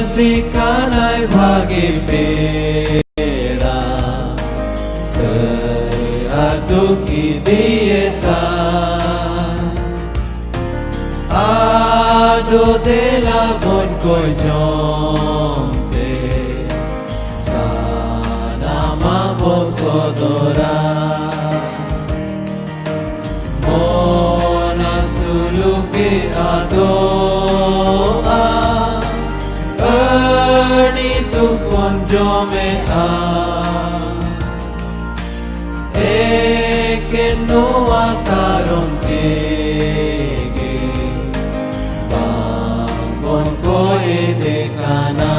Sikanai bagi pera Aduk idieta Ado de la bon koi jomte Sana mabo sodora Mona suluki adoa Erni tu konjome a Eke noa karong kege Bangon koe dekana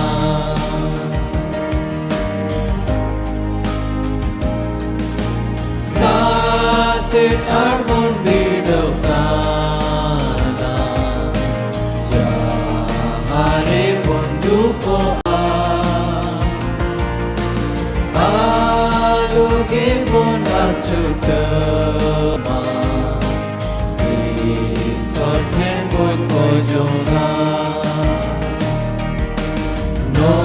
Sasit armon bidokana Jahare bonduko Aluge bonas chutama Isot ken boy kojona No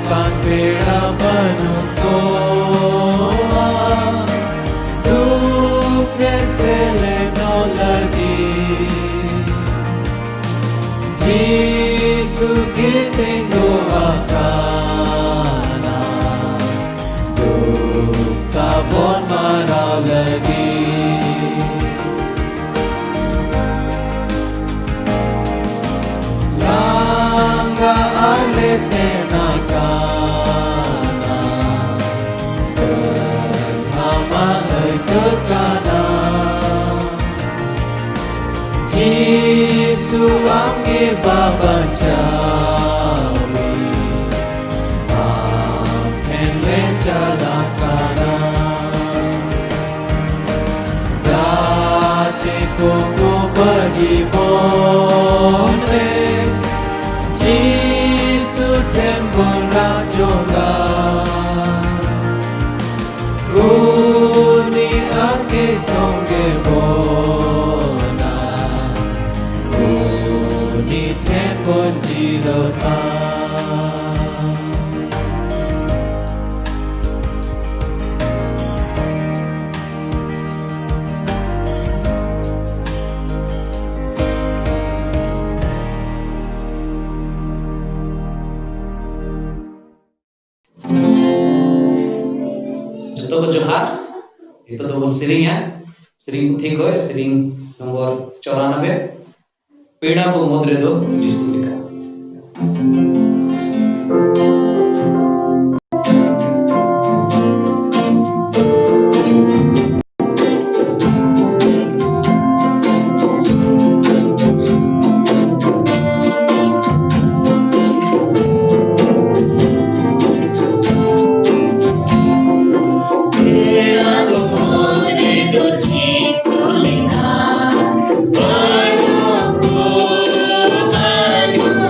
kan pera banuko Tu presele no lagi Jisu ke tengo akana Duka bon marau lagi Langga ale tenakana Terhama kekana Jisu angge babancawi Amen lenjalakana Dati koko bagi bonre Jisu tembola joga Kuni angge songge bona Kuni tembon jirota Jatuh ke Johar itu tuh seringnya sering ठीक हो sering nomor 94 पेड़ा को मुद्रे दो जिसु लिखा Jisu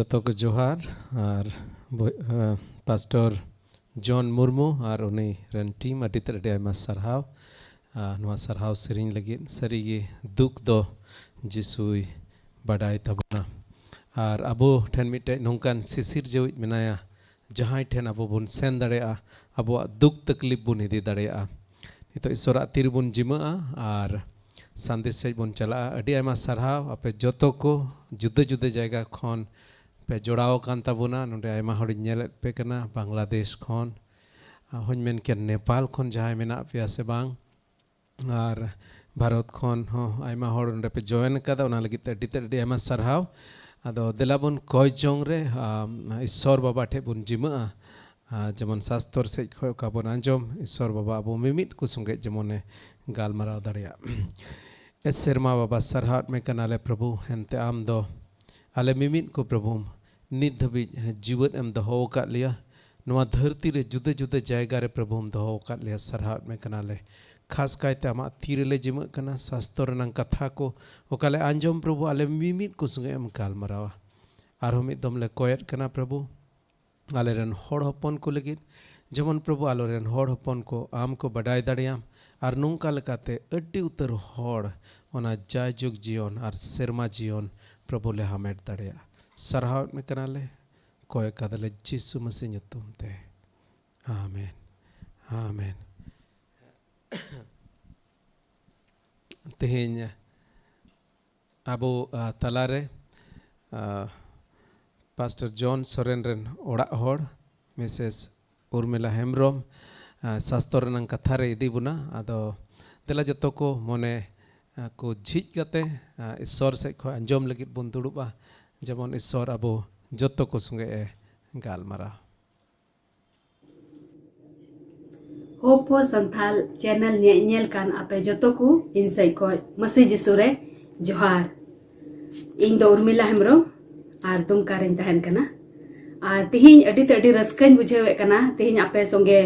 जतो को जोहार और पास्टर जॉन मुर्मू और उनी रन टीम अडी तड़े आयमा सरहाव नुआ सरहाव सेरिंग लगी सरीगे दुख दो जिसुई बड़ाई तबना और अबो ठन मिटे नोंकान सिसिर जो मेनाया जहां ठन अबो बुन सेन दड़ेया अबो दुख तकलीफ बुन इदी दड़ेया नितो ईश्वरा तीर बुन जिमा और संदेश से बुन चला अडी आयमा सरहाव आपे जतो को जुदे जुदे जायगा खन पे जोड़ाव कान ताबुना नोंडे आयमा हड़ नेल पे कना बांग्लादेश खन हन मेन के नेपाल खन जहां मेना पे से बांग और भारत खन हो आयमा हड़ नोंडे पे जॉइन कदा उना लगी अडी अडी आयमा सरहाव आदो देलाबुन कय जोंग रे ईश्वर बाबा ठे बुन जिमा जेमन शास्त्र से खय काबुन आंजम ईश्वर बाबा अबो मिमित को संगे जेमने गालमाराव दड़िया ए सेरमा बाबा सरहाट में कनाले प्रभु हेनते आम दो आले मिमित को प्रभु नित धबी जीवन एम दहो का लिया नुआ धरती रे जुदे जुदे जायगा रे प्रभु हम दहो का लिया सरहाट में कनाले खास कायते आमा तीरले जिम कना शास्त्र रंग कथा को ओकाले आंजम प्रभु आले मिमित को संगे एम गालमारावा आरो मित दमले कोयत कना प्रभु आले रन होड़ हपन को लगी जेमन प्रभु आलो रन होड़ हपन को आम को बडाय दाड़ियाम और नौका लेकाते अड्डी उतर होड़ ओना जायजुग जीवन और सेरमा जीवन प्रभु ले हामेट दाड़िया सरहाव में कनाले कोय कदले यीशु मसीह nyutum te आमेन आमेन तेहें अबो तलारे पास्टर जॉन सोरेन रेन ओड़ा होड़ मिसेस उर्मिला हेम्ब्रोम शास्त्र रंग कथा रे इदी बुना आदो देला जतो को मने को झिज कते ईश्वर से खो अंजम लगी बुन दुड़ुबा जेमन ईश्वर अबो जतो को संगे गालमारा होप फॉर संथाल चैनल नेल कान आपे जतो को इनसाइ को मसी जिसुरे जोहार इन दो उर्मिला हेम्ब्रो आर तुम कारिन तहन कना आर तिहिन अडी ते अडी रस्कन बुझेवे कना तिहिन आपे संगे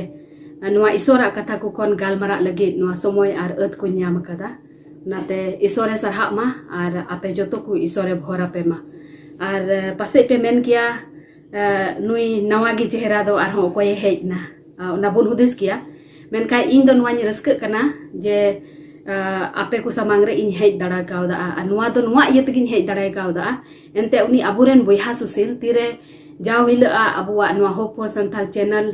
नुआ ईश्वरा कथा को कोन गालमारा लगी नुआ समय आर अत को न्याम कदा नाते ईश्वरे सरहा मा आर आपे जतो को ईश्वरे भोरा पे मा आर पासे पे मेन किया नुई नवागी चेहरा दो आर हो कोय हेजना ना बुन हुदिस किया मेनका इन दो नुआ रस्क कना जे आपे को सामांग रे इन हेज दड़ा कावदा नुआ दो नुआ ये तगिन हेज दड़ा कावदा एनते उनी अबुरेन बोयहा सुशील तीरे जाव हिला अबुआ नुआ hope for Santhal channel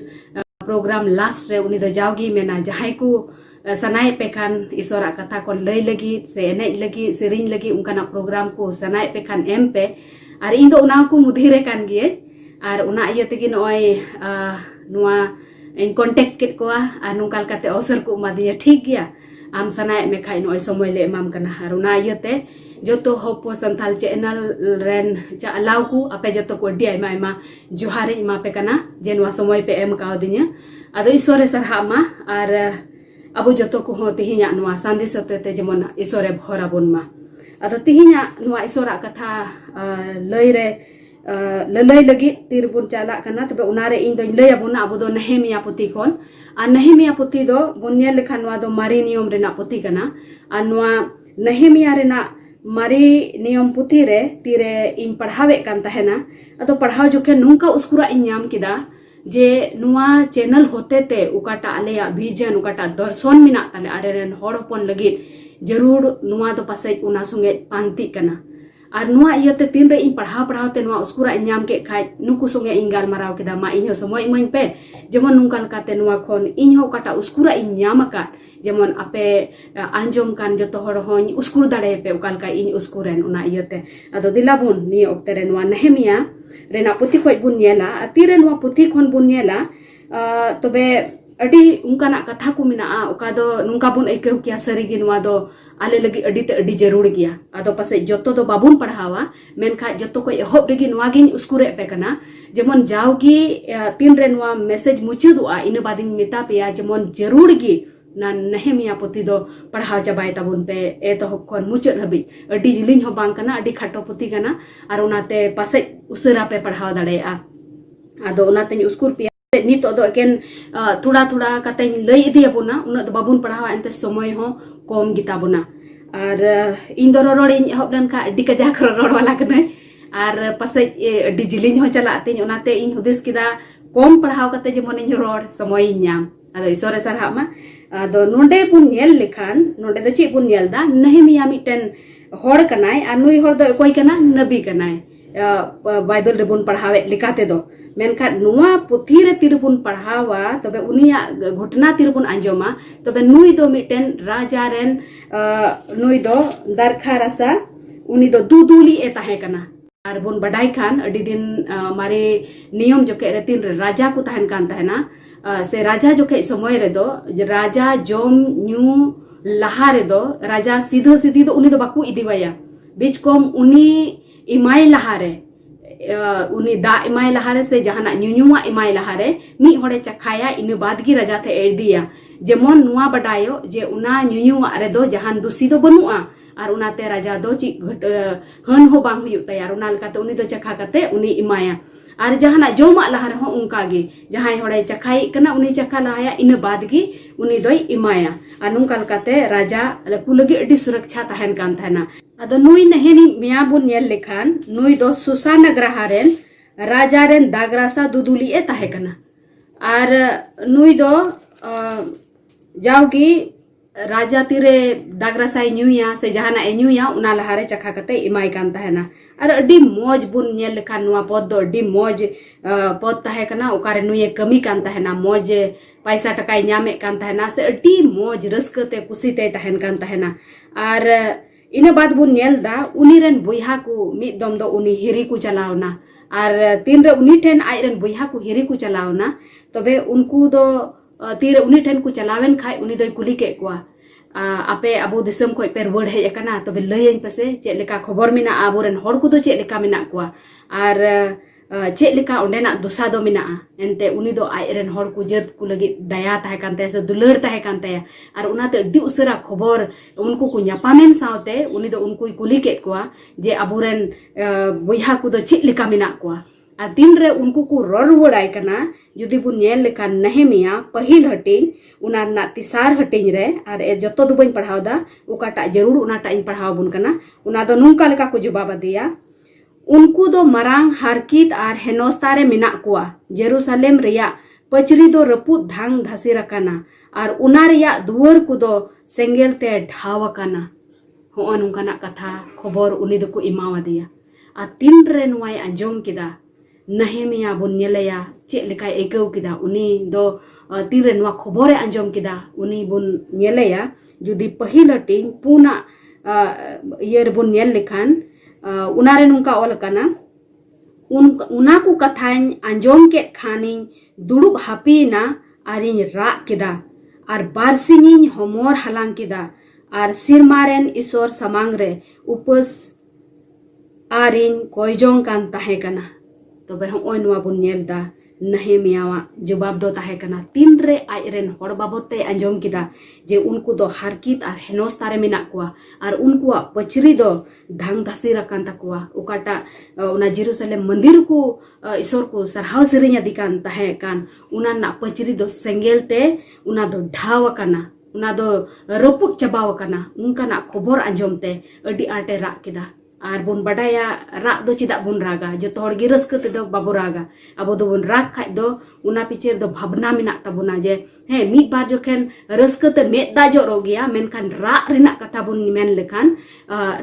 program last रे उनी दो जावगी मेना जहाय को सनाय पेखान ईश्वरा कथा को लय लगी से एने लगी सेरिंग लगी उनका प्रोग्राम को सनाय पेखान एम पे और इन दो उना को मुधिरे कान गिए और उना ये तगी नय नुआ इन कांटेक्ट केट को और नुकाल काते अवसर को मादिया ठीक गया आम सनाय में खाइ नय समय ले एमाम कना और उना यते जतो hope for Santhal channel rain चा अलाउ को आपे जतो को डी आयमा आयमा जोहारे मा पे कना जे नुआ समय पे एम काव दिnya आदो ईश्वरे सरहा मा और अबो जतो को हो तिहिया नुआ संदेश होते जेमन ईश्वरे भरा बोन मा आदो तिहिया नुआ ईश्वरा कथा लय रे ललय लगी तीर बुन चाला कना तबे उनारे इन दो लय अबुना अबो दो नेहेमिया पुती कोन आ नेहेमिया पुती दो बुनिया लेखा नुआ दो मारी नियम रेना पुती कना आ नुआ नेहेमिया रेना मारी नियम पुती रे तीरे इन पढ़ावे कान तहेना अदो पढ़ाव जोखे नुंका उसकुरा इन नाम किदा जे नुआ चैनल होते ते उकाटा आलेया विजन उकाटा दर्शन मिना ताले आरे रेन होड़ होपन लगी जरूर नुआ दो पासे उना संगे पांति कना Ar nuwa iyote tinre in pahau te nuwa uskura inyam ke kai nuku sunge inggal marau kita ma inyo semua imain pe jemon nungkal kate nuwa kon inyo kata uskura inyam ka jemon ape anjom kan joto hor hon uskur dare pe ukal kai in uskuren una iyote ado dilabun ni oktere nuwa Nehemia rena puti koi bun yela atire nuwa puti kon bun yela tobe adi ungkana katha ku mina uka do nungka bun aikeu kia sarigi nuwa do ale lagi adi te adi jarur gya ado pase joto do babun padhawa menkha joto ko ehob regi nuwa gin uskure pe kana jemon jaugi tin re nuwa message muchudua ina bading mita pe ya jemon jarur gi na Nehemia puti do padhaw chabai tabun pe e to kon muchud habi adi jilin ho bang kana adi khato puti kana ar unate pase usara pe padhaw dare ado unate uskur pe nit do eken थोड़ा kata lay idi abuna una do babun padhawa ente somoy ho kom gita buna ar indo roror in hob dan ka adi kajak roror wala kene ar pase adi jilin ho chala tin onate in hudis kida kom padhaw kate jemon in ror somoy nyam ado isore sarha ma ado nonde pun nyel lekhan nonde do chi pun nyel da Nehemia miten hor kanai ar nui hor do koi kana nabi kanai bible rebun padhawe likate do menkhat nuwa puthi re tirupun padhawa tobe unia ghotna tirupun anjoma tobe nui do miten raja ren nui do darkha rasa uni do duduli e tahe kana ar bun badai khan adi din mare niyom joke retin raja ku tahen kan tahena se raja joke somoy re do raja jom nyu laha re do raja sidho sidhi do uni do baku idiwaya bichkom uni imai lahare uni da imai lahare se jahana nyunyua imai lahare mi hore chakhaya inu badgi raja the erdia jemon nuwa badayo je una nyunyua re do jahan dusi do banua ar unate raja do chi han ho bang huyu tayar unal kate uni do chakha kate uni imaya ar jahana joma lahare ho unkage jahai hore chakhai kana uni chakha lahaya inu badgi uni doi imaya anungkal kate raja kulagi adi suraksha tahen kan thana ado nui Nehemia bun nyel lekhan nui do Susanagraha ren raja ren dagrasa duduli e tahe kana ar nui do jaugi raja tire dagrasa nyuya se jahana nyuya una lahare chakha kate imai kan tahena ar adi moj bun nyel lekhan nuwa pod do adi moj pod tahe kana ukare nui kami kan tahena moj paisa takai nyame kan tahena se adi moj raskate kusite tahen kan tahena ar ina bad bun nyel da uni ren boiha ku mi dom do uni hiri ku chalawna ar tinre uni ten ai ren boiha ku hiri ku chalawna tobe unku do tire uni ten ku chalawen khai uni doi kuli ke kwa ape abu disam khoi per word hej akana tobe layen pase che leka khobor mina aburen hor ku do che leka mina kwa ar che leka onde na dosa do mina ente uni do ai ren hor ku jet ku lagi daya tahe kan te se dular tahe kan te ar unate di usara khobor unku ku nyapamen saute uni do unku kuli ke kwa je aburen boiha ku do che leka mina kwa ar dinre unku ku ror wodai kana judi bun nyel lekan Nehemia pahil hatin una na tisar hatin re ar e joto do bain padhaw da ukata jarur una ta in padhaw bun kana una do nungka leka ku jawab dia unku do marang harkit ar henostare minak kuwa Jerusalem reya pachri do reput dhang dhasira kana ar una reya duar ku do sengel te dhawa kana ho nungkana katha khobor uni do ku imawa dia a tin re nuai anjom kida Nehemia bun nyeleya che lekai ekeu kida uni do tin re nuwa khobore anjom kida uni bun nyeleya judi pahil hating puna yer bun nyel lekhan unare nungka ol kana unaku kathain anjom ke khaning dudub hapi na arin ra kida ar barsingin homor halang kida ar sirmaren isor samangre upas arin koijong kan tahe kana tobe hoi nuwa bun nyel da Nehemia wa jawab do tahe kana tinre ai ren hor babote anjom kida je unku do harkit ar henos tare minak kwa ar unku pachri do dhang dhasira kan takwa ukata una Jerusalem mandir ku isor ku sarhaw sirinya dikan tahe kan una na pachri do sengel te una do dhawa kana una do reput chabaw kana unka na khobor anjom te adi arte ra kida Ar bun badaya rak do cidak bun raga joto hor gi reuske te do babu raga abo do bun rak khai do una picher do bhabna minak tabuna je he mi bar joken reuske te med da jo rogia menkan rak renak kata bun men lekan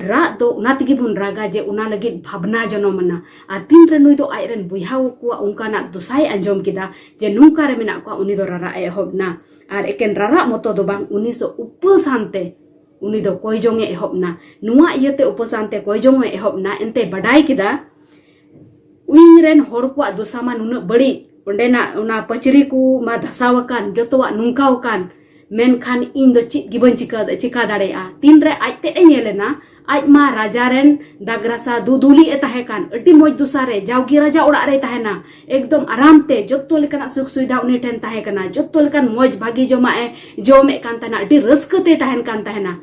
rak do una tigi bun raga je una lagi bhabna jono mana atin re nui do ai ren buihau kuwa ungka nak dosai anjom kita je nungka re minak kuwa uni do rara e hobna ar eken rara moto do bang uni so upasante uni do koi jong e hopna nuwa iete upasante koi jong e hopna ente badai kida uing ren hor kwa dosama nuna bari ondena una pachiri ku ma dasawakan jotowa nungkaukan menkan in do giban cika dare a tinre aite enyelena aj ma raja ren dagrasa duduli etahekan adi moj dusare jaugi raja orak re tahena ekdom aram te jotto lekana suk suida uni ten tahekana jotto lekan moj bagi joma jome kan tahena adi reuske te tahen kan tahena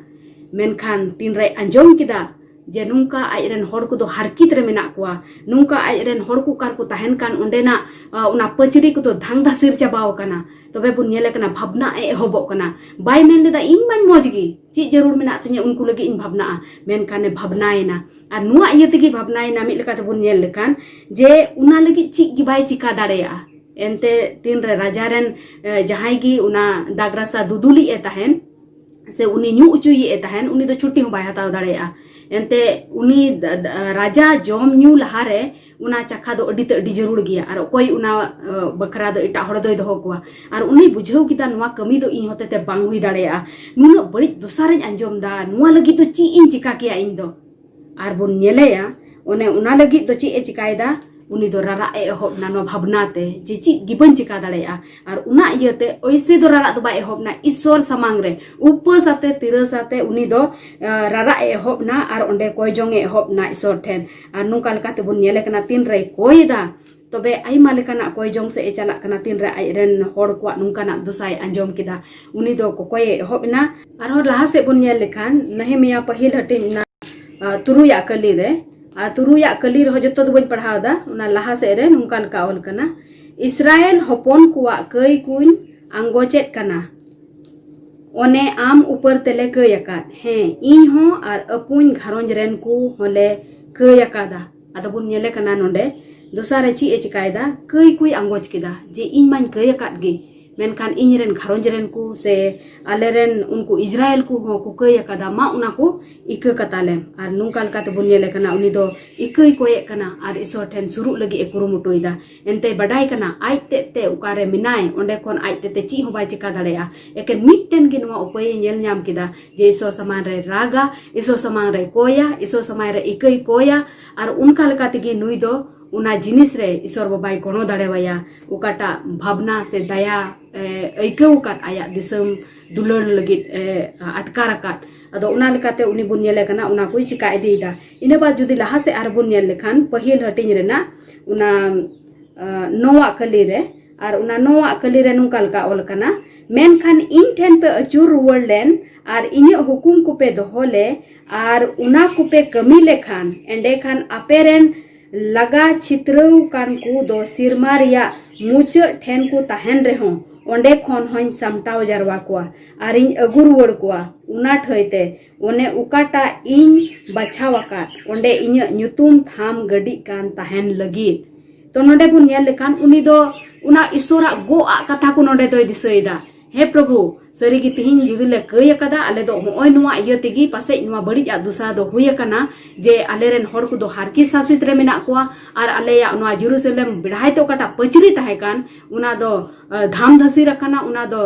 menkan tinre anjom kida je nungka aj ren hor ku do harkit re menak kuwa nungka aj ren hor ku kar ku tahen kan ondena una pachiri ku do dhang dasir chabaw kana tobe bun nyele kana bhabna e hobok kana bai men da in man moj gi ci jarur menak tanya unku lagi in bhabna men kane bhabnaina ar nuwa iye tigi bhabnaina mi leka bun nyel lekan je una lagi ci gi bai cika darea ente tinre raja ren jahai gi una dagrasa duduli e tahen se uni nyu ucui e tahen uni do chutti ho bai hataw darea ente uni raja jom nyu lahare una chakha do adi te adi jarur giya ar koi una bakra do eta hor do doho kwa ar uni bujhau kita nuwa kami do in hote te bang hui darea nuno bari dosare anjom da nuwa lagi to ci in cika kia in do ar bun nyele ya one una lagi to ci e cikaida uni do rara e hop na no bhabna te je ci giban cika darea ar una iete oise do rara do ba e hop na isor samang re upasate tirasate uni do rara e hop na ar onde koi jong e hop na isor ten ar nungkal kate bun nyele kana tin re koi da tobe ai malekana koi jong se e chalak kana tin re ai ren hor kwa nungkana dosai anjom kida uni do ko koi e hop na ar hor laha se bun nyel lekan Nehemia pahil hatin na turuya kali re turuya kali rho joto do bañ padhaw da una laha se re nungkan ka ol kana Israel hopon kuwa kai kuin angochet kana one am upar tele kai akat he in ho ar apuñ gharonj ren ku hole kai akada ado bun nyele kana nonde dosare ci e cikaida kai kui angoch kida je in man kai akat gi menkan inren gharonj ren ku se aleren unku Israel ku ho ku kai akada ma unaku ike katalem ar nungkal kat bun nyele kana uni do ikai koye kana ar isoten suru lagi ekuru mutoida ente badai kana ai te ukare minai onde kon ai te ci ho bai cika darea eken mitten gi nuwa upai nyel nyam kida je iso saman re raga iso saman re koya iso samai re ikai koya ar unkal kat gi nui do una jinis re isor babai kono darewaya ukata bhabna se daya aikau kat aya disem dulur legit atkar akat ado una lekate uni bun nyele kana una koi cika ideida ina ba judi laha se ar bun nyel lekhan pahil hating rena una nowa kali re ar una nowa kali re nungkal ka ol kana menkan in ten pe achur ruwalen ar inya hukum ku pe dohole ar una ku pe kami lekhan ende khan aperen laga chitrau kan ku do sirmaria mucha ten ku tahen reho onde khon hoin samtaw jarwa kwa arin agur wor kwa una thoite one ukata in bachawakat onde inya nyutum tham gadi kan tahen lagi to node bun nyel lekan uni do una isora go a kata ku node toy disaida he prabhu sari gi tihin judi le kai akada ale do hoy nuwa iya tigi pasai nuwa bari ya dusa do huya kana je aleren hor ku do harki sasit re mena kwa ar ale ya nuwa Jerusalem bidhai to kata pachri tahekan una do dham dhasi rakana una do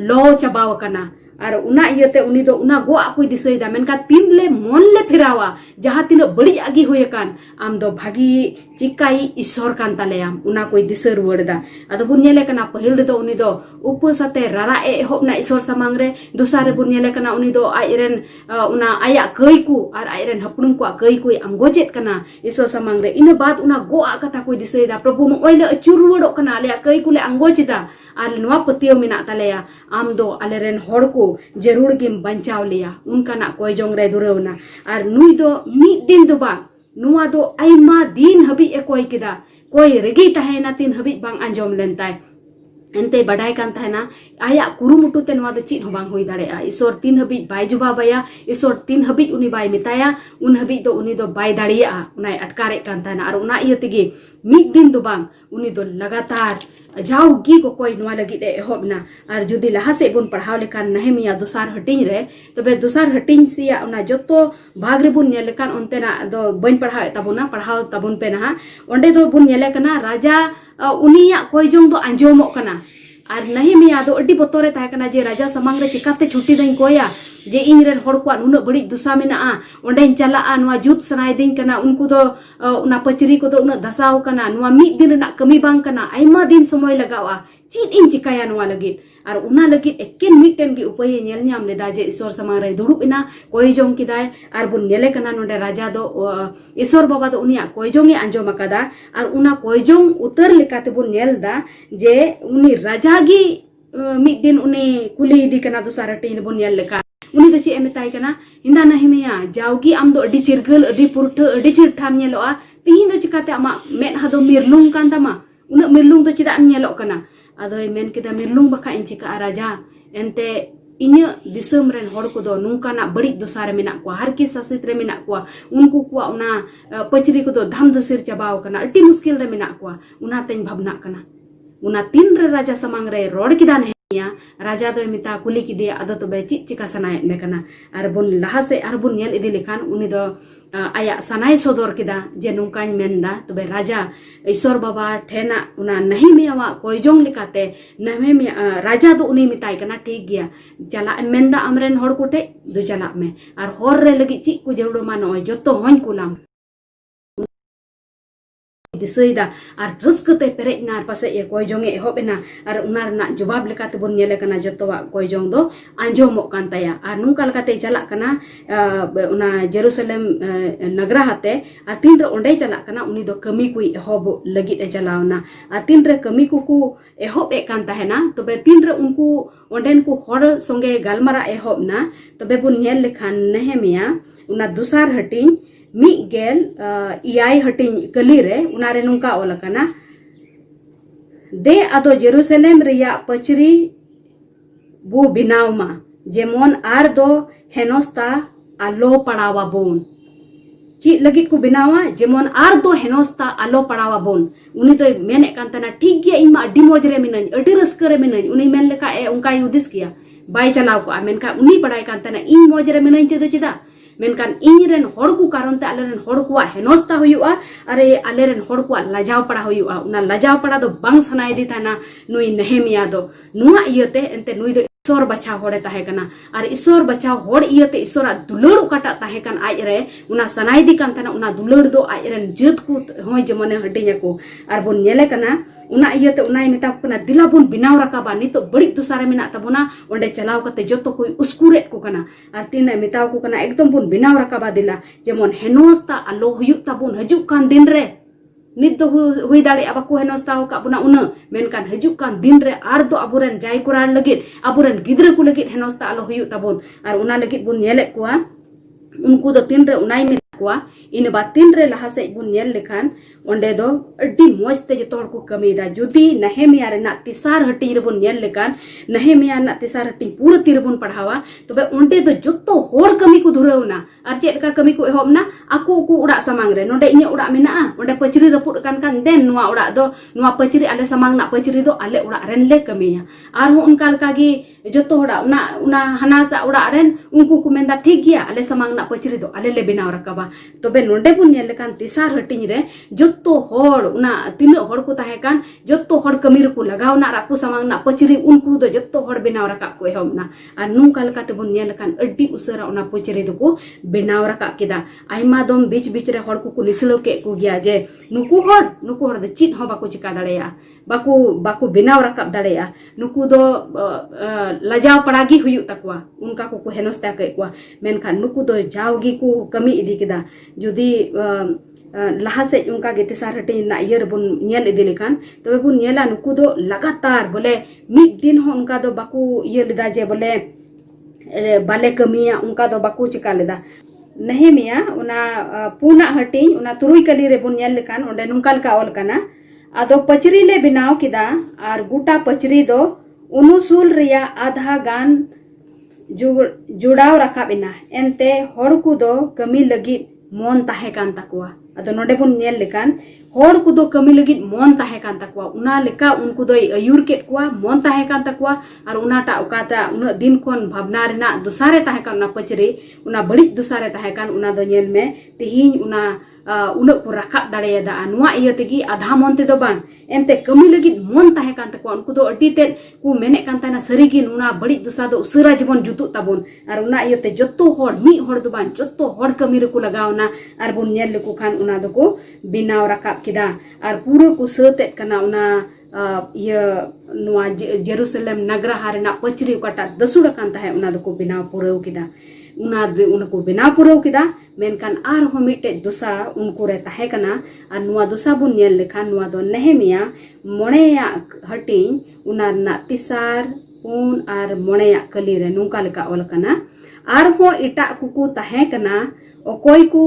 lo chabaw kana ar una iete uni do una go akui disaida menka tinle monle phirawa jaha tino bari agi huyakan am do bhagi cikai isor kan taleyam una koi disar wordda ado bun nyele kana pahil do uni do upasate rara e hopna isor samangre dosare bun nyele kana uni do airen una aya kai ku ar airen hapnum ku kai ku am gojet kana isor samangre ina bad una go akata koi disaida prabhu no oile achur wodo kana ale kai ku le angojita ar nuwa patio mina taleya am do aleren horku jarur gim banchaw liya unka na koi jong re durewna ar nui do mi din do ba nuwa do aima din habi e koi kida koi regi tahena tin habi bang anjom lentai ente badai kan tahena aya kurumutu te noa do chit ho bang hoi darea isor 3 habit bai jawabaya isor 3 habit uni bai metaya un habit do uni do bai daria unai atkare kan tahena ar una iya tege mid din do bang uni do lagatar jauh gi ko koi noa lagi de ehobna ar judi lahase bun padhaw lekan Nehemia dosar hating re tobe dosar hating sia una joto bhag re bun nyel lekan ontena do bain padhaw padhaw tabun pe na onde do bun nyele kana raja unia koi jong do anjomok kana ar Nehemia do adi botore tahe kana je raja samang re chikate chuti dain koya je in rain हड़ को नुना बड़ी दुसा में ओंडे चला नुआ जुत सनाय दिन कना उनको दो उना पचरी को दो उना धसाव कना नुआ मिद दिन ना कमी बांग कना आयमा दिन समय लगावा चीत इन चिकाया नुआ लगित और उना लगित एकेन मिटन की उपाय नेल न्याम लेदा जे ईश्वर समांग रे दुरुब इना कोई जोंग किदाय और बुन नेले कना नोंडे राजा दो ईश्वर बाबा दो उनिया कोई जोंगे आंजो मकादा और उना कोई जोंग उतर लेकाते बुन नेलदा जे उनी राजा गी मिद दिन उनी कुली दी कना दुसारा टीन बुन नेल लेका उनी तो चे मेताय कना हिंदा Nehemia जाउगी आम दो अडी चिरगल अडी पुरठ अडी चिरठाम नेलोआ तिहिन दो चिकाते आमा मेन हादो मिरलुंग कान तमा उना मिरलुंग दो चिदा नेलो कना आदोय मेन किदा मिरलुंग बखा इन चिका राजा एंते इन्य दिसम रेन हड़ को दो नुंकाना बड़ी दोसारे मेना को हर की ससित रे मेना को उनको को उना पचरी को दो धम धसिर चबाव कना अडी मुश्किल रे मेना को उना तेन भावना कना उना तीन रे राजा समांग रे रोड किदा राजा दो मिता कुली की दिया आदो तो बे चिक चिका सनाय मेकना आर बुन लहा से आर बुन नेल इदी लेखान उनी दो आया सनाय सदर किदा जे नुकान मेनदा तो बे राजा ईश्वर बाबा ठेना उना Nehemia वा कोई जोंग लिकाते Nehemia राजा दो उनी मिताय कना ठीक गया चला मेनदा अमरेन हड़ कोटे दो चला में आर हर रे लगी चिक को जेवड़ो मानो जतो होन कुलाम दिसैदा आर रस्कते पेरेजना पासे ए कोई जोंगे एहोबेना आर उनार ना जवाब लेकाते बन नेले कना जतोवा कोई जोंग दो आंजोमो कान ताया आर नुंका लकाते चला कना उना जेरूसलेम नगरा हाते आर तीन रे ओंडे चला कना उनी दो कमी कुई एहोब लगी ए चलावना आर तीन रे कमी कुकु एहोब ए कान ताहेना तबे तीन रे उनको ओंडेन को हड़ संगे गालमारा एहोबना तबे बुन नेल लेखान Nehemia उना दुसार हटिंग मिगेल इयाई हटिंग कली रे उनारे नुंका ओलकना दे आदो जेरूसलेम रिया पचरी बु बिनावमा जेमोन आर दो हेनोस्ता आलो पड़ावा बोन ची लगित को बिनावा जेमोन आर दो हेनोस्ता आलो पड़ावा बोन उनी तो मेने कांतना ठीक गया इमा अड्डी मोजरे मिनन अड्डी रस्करे मिनन उनी मेन लेका ए उनका युदिस किया बाय चलाव को मेनका उनी पढ़ाई कांतना इन मोजरे मिनन ते दो चिदा मेनकान इनरेन हड़ को कारण ते आलेरेन हड़ को हेनोस्ता हुयुआ अरे आलेरेन हड़ को लाजाव पड़ा हुयुआ उना लाजाव पड़ा दो बांग सनाय दी थाना नुई Nehemia दो नुआ इयते एंते नुई दो ईश्वर बचाव हड़े ताहे कना और ईश्वर बचाव हड़ इयते ईश्वरा दुलड़ काटा ताहे कन आज रे उना सनाय दी कान थाना उना दुलड़ दो आजरेन जत को होय जमने हटिnya को और बोन नेले कना उना इयते उनाय मेता कना दिला बोन बिनाव रकाबा नितो बड़ी दुसारे मेना तबोना ओंडे चलाव कते जतो कोई उसकुरेट को कना और तीन मेताव को कना एकदम बोन बिनाव रकाबा दिला जेमन हेनोस्ता आलो हुयुक ताबोन हजुक कान दिन रे नित दो हुई दाड़े बाको हेनोस्ता का बुना उना मेनकान हजुक कान दिन रे आर दो अबुरेन जाय कुरार लगित अबुरेन गिद्र को लगित हेनोस्ता आलो हुयुक ताबोन और उना लगित बुन नेले कोआ उनको दो तीन रे उनाय में कोआ इन बा तीन रे लहा से बुन नेल लेखान ओंडे दो अड्डी मोजते जतो हड़ को कमीदा जुदी Nehemia रे ना तिसार हटी रे बुन नेल लेखान Nehemia ना तिसार हटी पूरा तीर बुन पढ़ावा तबे ओंडे दो जतो हड़ कमी को धुरेवना आर चेद का कमी को एहोबना आको को उड़ा समांग रे नोंडे इने उड़ा मेना ओंडे पचरी रपुड कान देन नुआ उड़ा दो नुआ पचरी आले समांग ना पचरी दो आले उड़ा रेन ले कमिया आर हो उनका लकागी जतो हड़ा उना हनासा उड़ा रेन उनको को मेंदा ठीक गया आले समांग ना पचरी दो आले ले बिनाव रकाबा तबे नोंडे बुन नेल लेखान तिसार हटिंग रे जतो हड़ उना तीन हड़ को ताहे कान जतो हड़ कमी रे को लगाव ना राकू समांग ना पचरी उनको दो जतो हड़ बिनाव रकाब को एहोबना आर नुंका लकाते बुन नेल लेखान अड्डी उसरा उना पचरी दो को बिनाव रकाब किदा आइमा दम बीच बीच रे हड़ को निसलो के को गया जे नुकु हड़ दो चित हो बाको चिका दाड़ेया बाको बिनाव रकाब दाड़ेया नुकु दो लजाव पड़ागी हुयु तकवा उनका को हेनोस्ता के को मेनखान नुकु दो जावगी को कमी इदी किदा जुदी लहा से उनका गे तिसार हटे ना इयर बुन नेल इदी लेखान तबे बुन नेला नुकु दो लगातार बोले मिद दिन हो उनका दो बाको इयर लिदा जे बोले बाले कमिया उनका दो बाको चिका लेदा Nehemia उना पूना हटिंग उना तुरुई कली रे बुन नेल लेखान ओंडे नुंकाल का ओल कना आदो पचरी ले बनाव किदा और गुटा पचरी दो उनुसुल रिया आधा गान जुड़ाव रकाब इना एनते हर को दो कमी लगी मन ताहे कान तकवा आदो नोडे बुन नेल लेकान हर को दो कमी लगी मन ताहे कान तकवा उना लेका उनको दो अयुर केट कुआ मन ताहे कान तकवा और उनाटा उकाता उना दिन कोन भावना रेना दुसारे ताहे कान उना पचरी उना बड़ी दुसारे ताहे कान उना दो नेल में तिहिन उना उना को रकाब दाड़ेयदा नुआ इया तेगी आधा मन ते दो बान एनते कमी लगी मन ताहे कान तकवा उनको दो अड्डी ते को मेने कान ताना सरीगी उना बड़ी दुसा दो उसरा जीवन जुतु ताबोन और उना इया ते जत्तो हर मी हर दो बान जत्तो हर कमी रे को लगावना और बुन नेल लेको खान उना दो को बिनाव रकाब किदा और पूरा को सते कना उना ये नुआ जेरूसलम नगरा हारेना पचरी उकाटा दसुड़ कान ताहे उना दो को बिनाव पुराव किदा उनको बिना पुराव किदा मेनकान आर हो मिटे दुसा उनको रे ताहे कना और नुआ दुसा बुन नेल लेखान नुआ दो नेहेमिया मोणेया हटिंग उना ना तिसार पुन और मोणेया कली रे नुका लेका ओल कना आर हो इटा कुकु ताहे कना ओकोय को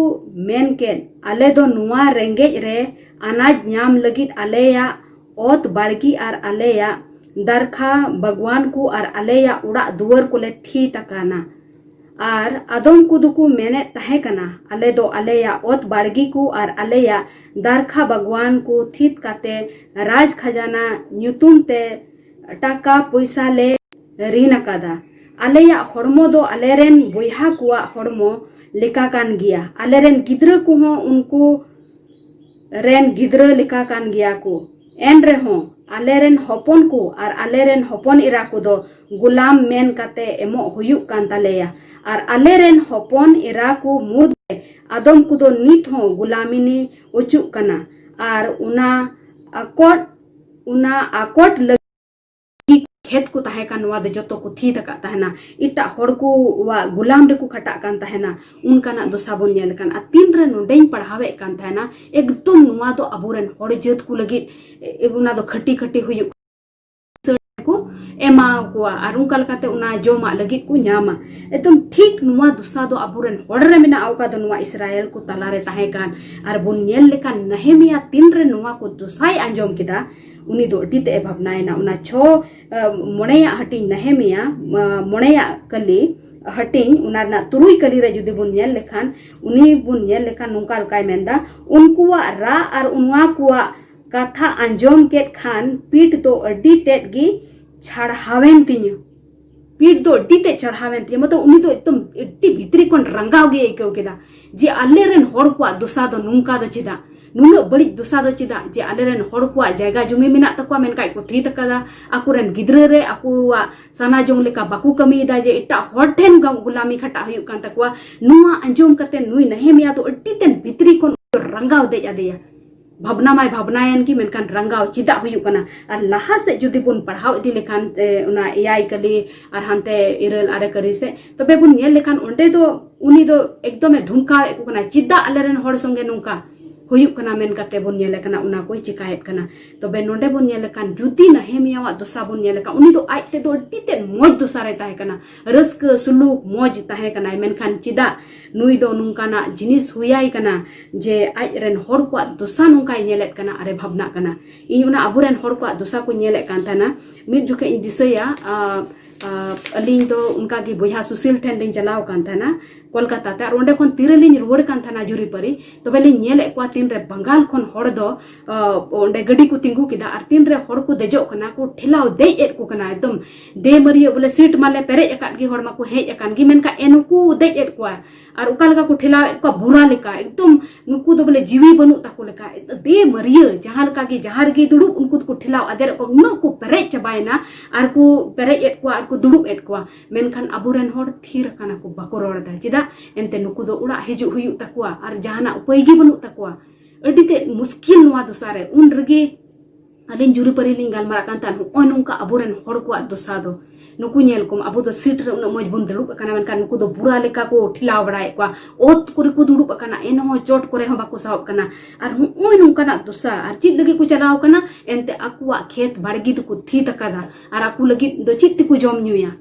मेन के आले दो नुआ रेंगेज रे अनाज न्याम लगित आलेया ओत बाड़गी और आलेया दरखा भगवान को और आलेया उड़ा दुवर को ले थी तकाना और आदम को दुकु मेने ताहे कना आले दो आलेया ओत बाड़गी को और आलेया दरखा भगवान को थीत काते राज खजाना न्यूतुम ते टाका पैसा ले रीन कादा आलेया हड़मो दो आलेरेन बोयहा कुआ हड़मो लेका कान गिया आलेरेन गिद्र को हो उनको रेन गिद्र लेका कान गिया को एन रे हो आलेरेन हपन को और आलेरेन हपन इरा को दो गुलाम मेन काते एमो हुयुक कान तालेया और आलेरेन हपन इरा को मुद आदम को दो नित हो गुलामिनी उचुक कना और उना आकोट लगी खेत को ताहे कान वा दो जतो को थी तका ताहेना इटा हड़ को वा गुलाम रे को खटा कान ताहेना उनकाना दो साबुन नेल कान आ तीन रे नोडेन पढ़ावे कान ताहेना एकदम नुआ दो अबुरन हड़ जेत को लगी उना दो खटी खटी हुयुक को एमा को और उनका लकाते उना जोमा लगी को न्यामा एकदम ठीक नुआ दुसा दो अबुरन हड़ रे मेना आउका दो नुआ इस्राएल को तलारे ताहे कान और बुन नेल लेका नहेमिया तीन रे नुआ को दुसाई अंजोम किदा उनी दो अटी ते भावनायना उना छो मोणेया हटी नहेमिया मोणेया कली हटिंग उनारना तुरुई कली रे जुदी बुन नेल लेखान उनी बुन नेल लेखान नुका रुकाय मेंदा उनकुवा रा और उनवा कुवा कथा अंजोम केट खान पीठ दो अड्डी तेट गी छड़हावेन तिन्यु पीठ दो अड्डी ते चढ़ावेन तिन्यु मतलब उनी तो एकदम अड्डी भीतरी कोन रंगाव गे एकेव केदा जे आलेरेन हड़ कुवा दुसा दो नुंका दो चिदा नुन बड़ी दुसा दो चिदा जे आलेरेन हड़ कुवा जायगा जुमी मेना तकवा मेनकाय को थी तकदा आकुरेन गिद्रा रे आकुवा सना जोंग लेका बाकू कमी दा जे इटा हड़ ठेन गुलामी खटा हुयुक कान तकवा नुआ अंजोम करते नुई नहेमिया तो अड्डी तेन भीतरी कोन रंगाव दे जादेया भावना माय भावनायन की मेनकान रंगाव चिदा हुयुक कना और लहा से जुदी बुन पढ़ाव इदी लेखान उना एआई कली और हानते इरल आरे करी से तबे बुन नेल लेखान ओंडे दो उनी दो एकदम धुमका एको कना चिदा आलेरेन हड़ संगे नुका हुयुक कना मेन काते बुन नेल कना उना कोई चिकायत कना तबे नोंडे बुन नेल कान जुदी नहेमिया वा दोसा बुन नेल का उनी दो आइते दो अड्डीते मोज दोसारे ताहे कना रस्क सुलूक मोज ताहे कना मेनखान चिदा नुई दो नुंकाना जिनिस हुयाई कना जे आज रेन हड़ को दोसा नुंकाय नेलेत कना अरे भावना कना इन उना अबुरेन हड़ को दोसा को नेलेत कान ताना मिद जुके इन दिसया अलिंग दो उनका की बोया सुशील ठेन लिंग चलाव कान थाना कोलकाता ते और ओंडे खन तिरलिंग रुवड़ कान थाना जुरी परी तबे लिंग नेले को तीन रे बंगाल खन हड़ दो ओंडे गडी को तिंगु किदा और तीन रे हड़ को देजो कना को ठिलाव दे एत को कना एकदम दे मरियो बोले सीट माले पेरे एकात गी हड़ मा को हेज एकान गी मेनका एनुकु दे एत को और उका लगा को ठिलाव एत को बुरा लेका एकदम नुकु दो बोले जीवी बनु ताको लेका दे मरियो जहां लका गी जहार गी दुडु उनको को ठिलाव आदेर को नु को पेरे चबायना और को पेरे एत को और को दुडु एत को मेनखान अबुरेन हड़ थीर कना को बाको रोड़ दा चिदा एनते नुकु दो उड़ा हिजु हुयु तकवा और जहाना उपाय गी बनु तकवा अडिते मुश्किल नुआ दोसारे उन रगे अलिन जुरी परी लिंग गालमारा कान तान ओ नुका अबुरेन हड़ को दोसा दो नुकु नेल को अबु दो सीट रे उन मज बुन दुडुब कना मेनखान नुकु दो बुरा लेका को ठिलाव बड़ाय को ओत कुरी को दुडुब कना एन हो चोट करे हो बाको साव कना और ओ नुका ना दोसा और चित लगी को चलाव कना एनते अकुवा खेत बाड़गी तो को थी तकदा और अकु लगी दो चित को जम न्युया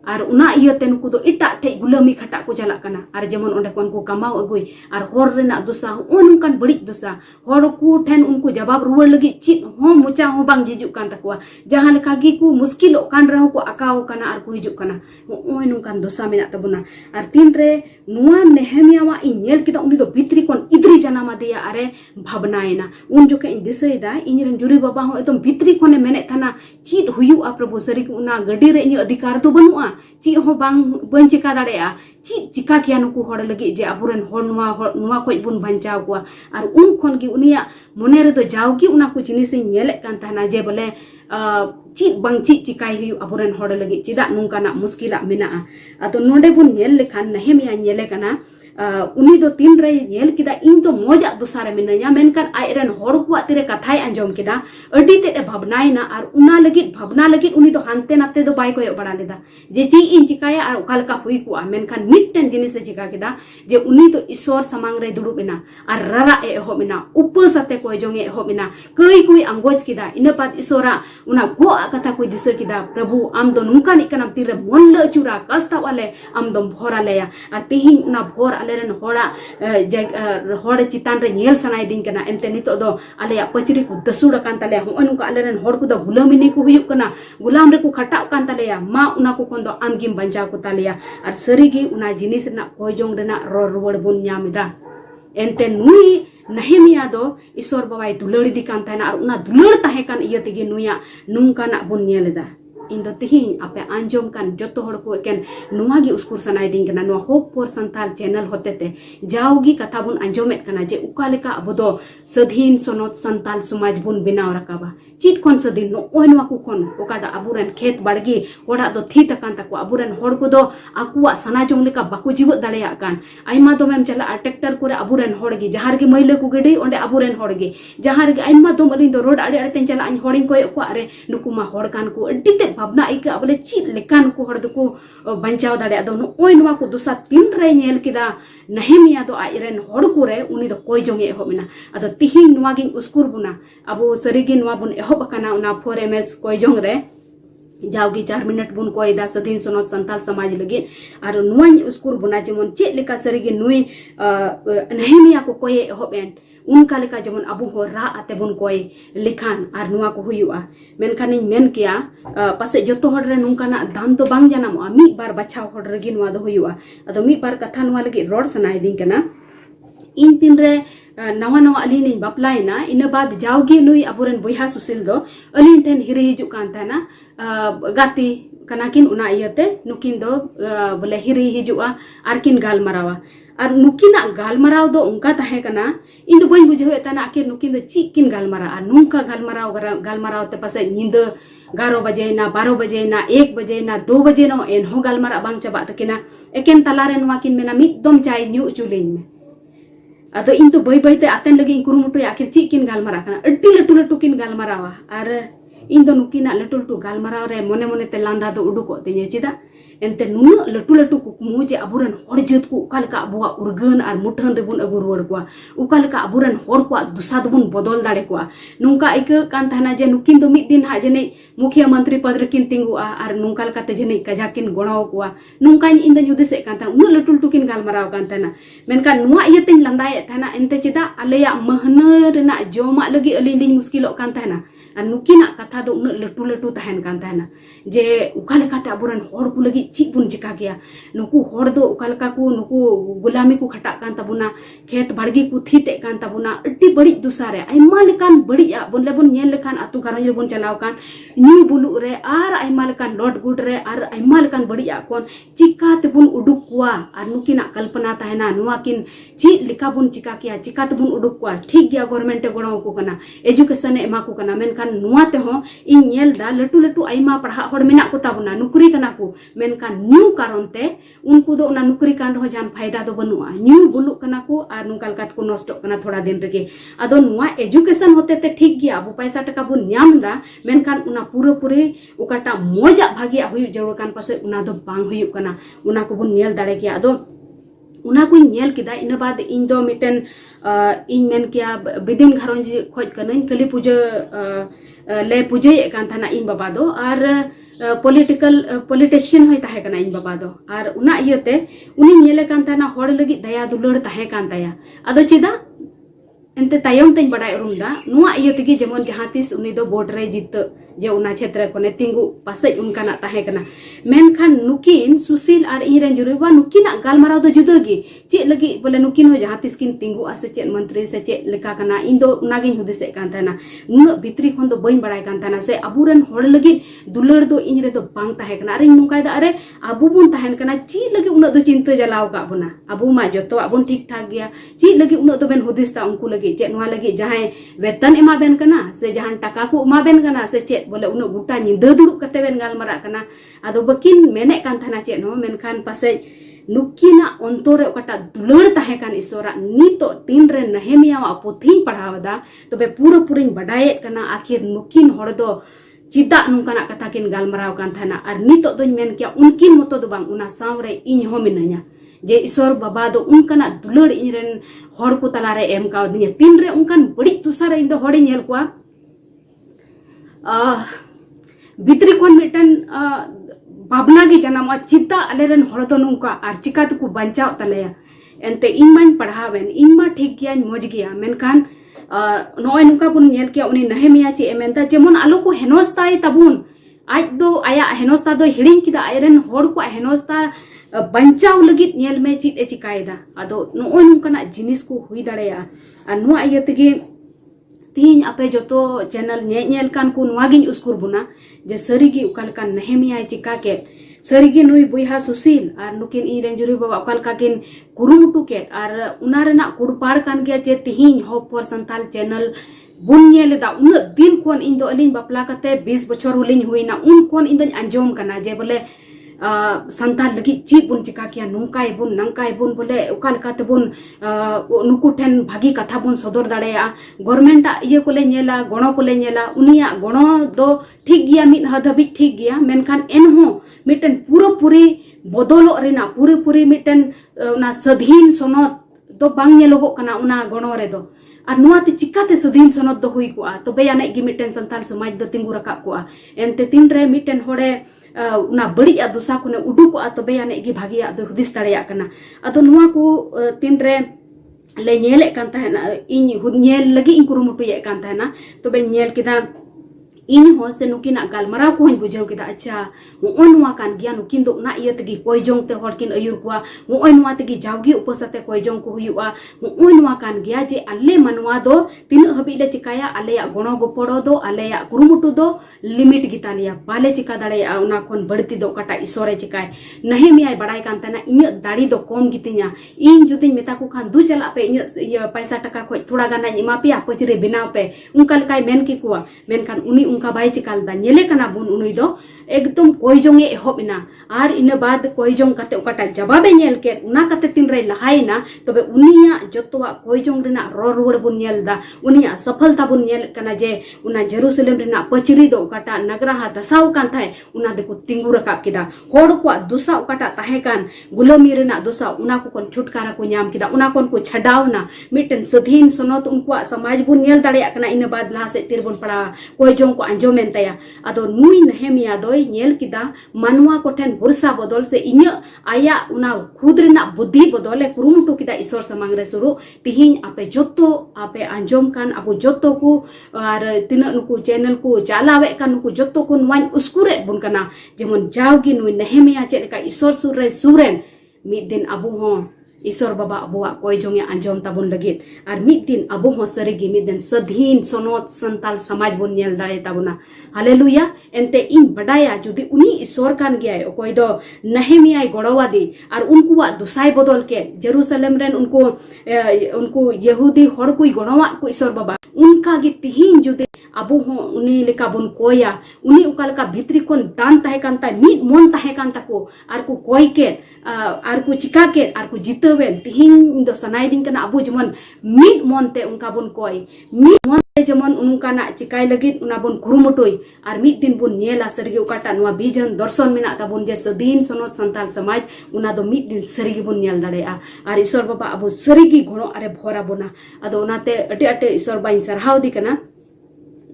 Ar una iya ten ku do itak te gulami khatak ku jalak kana ar jemon onde kon ku kamau agui ar hor rena dosa onkan berik dosa hor ku ten unku jawab ruwar lagi cit ho muca ho bang jijuk kan takwa jahan kagi ku muskilok kan rahu ku akau kana ar ku hijuk kana oi nungkan dosa menak tabuna ar tinre nuan Nehemia wa inyel kita undi do bitri kon idri janama dia are bhabnaina un joke in disai da inyiren juri baba ho etom bitri kone menek thana cit huyu a prabu sari ku una gadi re ni adhikar do banua ci ho bang ban cika darea ci cika kia nuku hor lagi je aburen hor nuwa koi bun bancaw kwa ar un kon gi unia monere do jaw gi una ku jinis nyelek kan thana je bole ci bang ci cikai huyu aburen hor lagi cida nungkana muskila mena atau nonde bun nyel lekhan Nehemia nyele kana uni do tin re nyel kida in to moja dosare menanya menkan airen hor ku atire kathai anjom kida adi te bhabnai na ar una bhabna lagit uni do hante natte do bai koyo bada leda je ci in cikaya ar ukalka hui ku menkan mitten jinis jika kida je uni do isor samang re dudu bena ar rara e ho bena upasate ko jonge e ho bena koi kui angoj kida inapat isora una go kata kui disa kida prabhu am do nungkan ikanam tire molle chura kasta wale am do bhora leya ar tihin una bhor aleren hora hora citan re nyel sanai din kana ente nito do alaya pachri ku dasura kan tale ho anu ka aleren hor ku do gulamini ku huyuk kana gulam re ku khatak kan tale ya ma una ku kondo amgim banca ku tale ya ar serigi una jinis na kojong rena ror bun nyamida ente nui Nehemia do isor bawai dulur di kan tana ar una dulur tahekan iya tigi nuya nungka nak bun nyeleda indo tihin ape anjom kan joto hor ko ken nuwa gi uskur sanai ding kana no Hope for Santhal channel hotete jaugi katha bun anjomet kana je ukaleka abodo sadhin sonot santal samaj bun binaw rakaba chit kon sadhin no oinwa ku kon okada aburan khet bargi oda do thi takan takwa aburan hor ko do akuwa sanajong leka baku jiwat daleya kan aima do mem chala tractor kore aburan hor gi jahar gi maile ku gedi onde aburan hor gi jahar gi aima do malin do road ade ade ten chala an horing koy ko are nukuma hor kan ku adite bhabna ika abole chit lekan ku hor do ku bancaw dale ado no oinwa ku dosa tin re nyel kida Nehemia do airen hor ku re uni do koy jonge ho mena ado tihin nuwa ging uskur buna abu sarigi nuwa bun eho bakana una 4ms koy jong re jaugi 4 minit bun koy da sadhin sonot santal samaj lagi ar nuan uskur buna jemon cik leka sarigi nui Nehemia ko koy eho ben unka leka jemon abu hora ate bun koy likhan ar nuwa ko huyua menkan ni men kia pase joto hor re nungka na dam to bang janam mi bar bachaw hor regi nuwa do huyua ado mi bar katha nuwa lagi rod sanai din kana in tin re nawa alini baplaina ina bad jaugi nui aburen boyha susil do alin ten hiri hiju kan tana gati kanakin una iyate nukin do bole hiri hijua arkin gal marawa ar nukina galmarau do unka tahe kana indu boy bujhe etana akir nukin do chikin galmara ar nunka galmarau te pase ninda 11 बजे ना 12 बजे ना 1 बजे ना 2 बजे no en ho galmara bang chaba takina eken talare nuakin mena mitdom chai new chulin me ado intu boy te aten lagi kurumutu akhir chikin galmara kana addi latu kin galmarawa ar indo nukina latu galmarau re mone te landa do uduko te chida ente nunu latu kukumu je aburan hor jeut ku ukalka abuwa urgan ar muthan rebun agur wor kwa ukalka aburan hor kwa dusad bun bodol dare kwa nungka ika kan thana je nukin do mid din ha jene mukhya mantri padre kin tingu ar nungkal kate jene kajakin gonaw kwa nungka inda judise kan thana unu latu kin galmarau kan thana menkan nuwa iyatin landai thana ente chida aleya mahna rena joma lagi alinding muskilok kan thana an nukina katha do unu latu tahen kan thana je ukalka te aburan hor ku lagi cik bun jika gya nuku hor do ukalka ku nuku gulami ku khatak kan tabuna khet bargi ku thite kan tabuna atti badi dusare aima lekan badi ya bonle bun nyel lekan atu garanj bun chalaw kan new bulu re ar aima lekan lot good re ar aima lekan badi ya kon cika te bun uduk kwa ar nukina kalpana tahena nuakin cik lika bun jika kya cika te bun uduk kwa thik gya government te gono ku kana education ema ku kana menkan nuwa te ho in nyel da latu aima parha hor mena ku tabuna nukuri kana ku menkan new karonte unku do na nukri kan ho jan faida do banua new bulu kana ku ar nungkal kat ku nosto kana thoda din rege ado nuwa education hote te thik gya abu paisa taka bun nyam da menkan una puri ukata moja bhagi huyu jarur kan pase una do bang huyu kana una ku bun nyel dare gya ado una ku nyel kida ina bad indo miten in men kya bidin gharonji khoj kanai kali puja le pujai kan thana in baba do ar politician होय ताहे कना इन बाबा दो are उना इयते उनी नेले कान ताना होड़ लगी दया दुलड़ ताहे कान ताया आदो चेदा एंते तायम तेन बड़ाय रुंदा नुआ इयतेगी जेमन जहां तिस उनी दो बोर्ड रे जित जे उना क्षेत्र कोने तिंगु पासे उनकाना ताहे कना मेनखान नुकिन सुशील आर इरेन जुरुबा नुकिना गालमाराव दो जुदगी चे लगी बोले नुकिन हो जहां तिस किन तिंगु आसे चे मंत्री से चे लेका कना इन दो उनागिन हुदिसे कान ताना नुन भित्री खन दो बइन बड़ाय कान ताना से अबुरन होड़ लगी दुलड़ दो इन रे दो बांग ताहे कना अरे नुकाय दा अरे अबु बुन ताहेन कना ची लगी उन दो चिंता जलाव का बुना अबु मा जतो अबुन ठीक ठाक गया ची लगी उन दो बेन हुदिसता उनको लगी चे नुआ लगी जहां वेतन एमा बेन कना से जहां टाका को एमा बेन कना से चे बोले उन गुटा निंदा दुरुब कते बेन गालमारा कना आदो बकिन मेने कान थाना चे नो मेनखान पासे नुकिना अंतरे ओकाटा दुलड़ ताहे कान ईश्वरा नीतो तीन रे नहेमिया पोथी पढ़ावदा तबे पूरा पूरिन बडाये कना आखिर नुकिन होड़ दो चिदा नुकाना कथा किन गालमाराव कान थाना आर नीतो दोñ मेन किया उनकिन मतो दो बांग उना सावरे इñ हो मिनाया जे ईश्वर बाबा दो उनकाना दुलड़ इñरेन होड़ को तलारे एम काव दिया तीन रे उनकान बड़ी तुसार इन दो होड़ी नेल कोआ भित्री कोन मिटन भावना गी जनाम चिंता अलेरन होड़ दो नुका आर चिका को बंचाव तलेया एनते इन मान पढ़ावेन इन मा ठीक गया मौज गया मेनखान नोय नुका बुन नेल किया उनी नहेमिया चे एमेंता जेमन आलो को हेनोस्ताय तबुन आज दो आया हेनोस्ता दो हिड़िंग किदा आयरन होड़ को हेनोस्ता बंचाव लगित नेल में चित ए चिकायदा आदो नोय नुकाना जिनिस को हुई दाड़ेया आर नुआ इयतेगे तीन आपे जोतो चैनल नेल कान को नुआगिन उसकुर बुना जे सरीगी उकाल कान नहेमिया चिका के सरीगी नुई बुइहा सुशील आर नुकिन इरेन जुरी बाबा उकाल काकिन कुरुमुटु के आर उनारेना कुड़पाड़ कान गया जे तिहिन होप फॉर संताल चैनल बुन नेलेदा उन दिन कोन इन दो अलिन बापला कते 20 बछर हुलिन हुइना उन कोन इन दन अंजोम कना जे बोले संताल लगी ची बुन चिका किया नुकाय बुन नंकाय बुन बोले उकाल काते बुन नुकु ठेन भागी कथा बुन सदर दाड़ेया गवर्नमेंट ये कोले नेला गणो कोले नेला उनिया गणो दो ठीक गया मिट हदबी ठीक गया मेनखान एनहो मिटन पूरा पूरी बदलो रेना पूरी पूरी मिटन उना सधीन सनद दो बांग नेलोगो कना उना गणो रे दो आर नुआते चिकाते सधीन सनद दो हुई कोआ तो बेयाने गी मिटन संताल समाज दो तिंगु रका कोआ एनते तीन रे मिटन होड़े उना बड़ी दुसा को उडुको तो बेयाने गी भागिया दो हुदिस दाड़ेया कना अदो नुआ को तीन रे ले नेले कान ताहेना इन नेल लगी इन कुरुमुटु ये कान ताहेना तो बे नेल किदा इन हो से नुकिना गालमाराव को हन बुझाव किदा अच्छा ओ नुआ कान गया नुकिन दो ना इयतगी कोई जोंग ते हड़किन अयुर कुआ ओ नुआ तगी जावगी उपसते कोई जोंग को हुयुआ ओ नुआ कान गया जे अल्ले मनवा दो तीन हबी ले चिकाया अल्ले या गणो गोपड़ो दो अल्ले या कुरुमुटु दो लिमिट गितालिया बाले चिका दाड़े उना कोन बड़ती दो कटा ईश्वरे चिकाय नहीं मियाय बड़ाई कान तना इन दाड़ी दो कम गितिnya इन जुदी मेता को खान दु चला पे इन पैसा टका को थोड़ा गाना इमा पिया पचरे बिनाव पे उनका लकाय मेन की कुआ मेनखान उनी उनका बाई चिकाल दा नेले कना बुन उनुई दो एकदम कोई जोंगे एहोबिना आर इन बाद कोई जोंग कते ओकाटा जवाबे नेल के उना कते तीन रे लहाइना तबे उनिया जतवा कोई जोंग रेना रो रुवर बुन नेल दा उनिया सफलता बुन नेल कना जे उना जेरूसलेम रेना पचरी दो ओकाटा नगराहा दसाव कान थाय उना देखो तिंगु रकाब किदा होड़ को दुसा ओकाटा ताहे कान गुलामी रेना दुसा उना को कोन छुटकारा को न्याम किदा उना कोन को छडावना मिटन सधीन सनत उनको समाज बुन नेल दाड़े कना इन बाद लहा से तिरबुन पड़ा कोई जोंग को अंजोमेन तया अदो नुई नहेमिया दो नेल किदा मानवा को ठेन भरोसा बदल से इन्य आया उना खुद रेना बुद्धि बदले कुरुमुटु किदा ईश्वर समांग रे सुरु तिहिन आपे जोतो आपे अंजोम कान अबु जोतो को आर तिना नुकु चैनल को चालावे कान नुकु जोतो को नुवान उसकुरे बुन कना जेमन जावगी नुई नहेमिया चेलका ईश्वर सुर रे सुरेन मिद दिन अबु हो ईश्वर बाबा अबुआ कोई जोंगे अंजोम ताबुन लगित आर मिद दिन अबु हो सरीगी मिद दिन सधीन सनोत संताल समाज बुन नेल दाड़े ताबुना हालेलुया एनते इन बडाया जुदी उनी ईश्वर कान गया कोई दो नहेमिया गड़वादी आर उनकुआ दुसाई बदल के जेरूसलेम रेन उनको यहूदी हड़ कोई गड़वा को ईश्वर बाबा उनका गी तिहिन जुदी अबु हो उनी लेका बुन कोया उनी उका लेका भित्री कोन दान ताहे कान ता मिद मन ताहे कान ताको आर को कोई के आर को चिका के आर को जितवेन तिहिन दो सनाई दिन कना अबु जमन मिद मन ते उनका बुन कोई मिद मन ते जमन उनका ना चिकाय लगित उना बुन कुरुमुटुई आर मिद दिन बुन नेला सरगे उकाटा नुआ बिजन दर्शन मेना ताबुन जे सदीन सनत संताल समाज उना दो मिद दिन सरगे बुन नेल दाड़ेया आर ईश्वर बाबा अबु सरगी गुणो अरे भोरा बुना अदो उनाते अटे अटे ईश्वर बाई सरहाव दी कना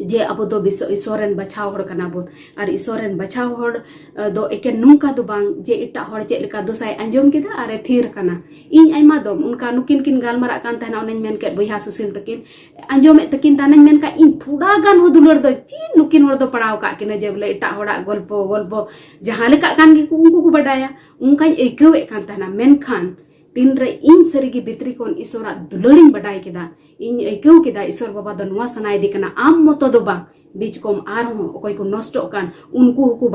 जे अब दो ईश्वरन बचाव हड़ कना बोन और ईश्वरन बचाव हड़ दो एके नुंका दो बांग जे इटा हड़ चे लेका दोसाय अंजम केदा अरे थीर कना इन आइमा दम उनका नुकिन किन गालमारा कान तहना उनन मेन के बहिहा सुशील तकिन अंजम तकिन तानन मेन का इन थोड़ा गान हो दुलर दो ची नुकिन हड़ दो पड़ाव का किन जे बोले इटा हड़ा गल्प जहां लेका कान के उनको को बडाया उनका एकेवे कान तहना मेन खान तीन रे इन सरीगी भित्री कोन ईश्वरा दुलड़िन बडाय केदा इन एकेव केदा ईश्वर बाबा दो नुआ सनाय दिकना आम मतो दो बा बीच कोम आर हो ओकय को नष्टो कान उनको को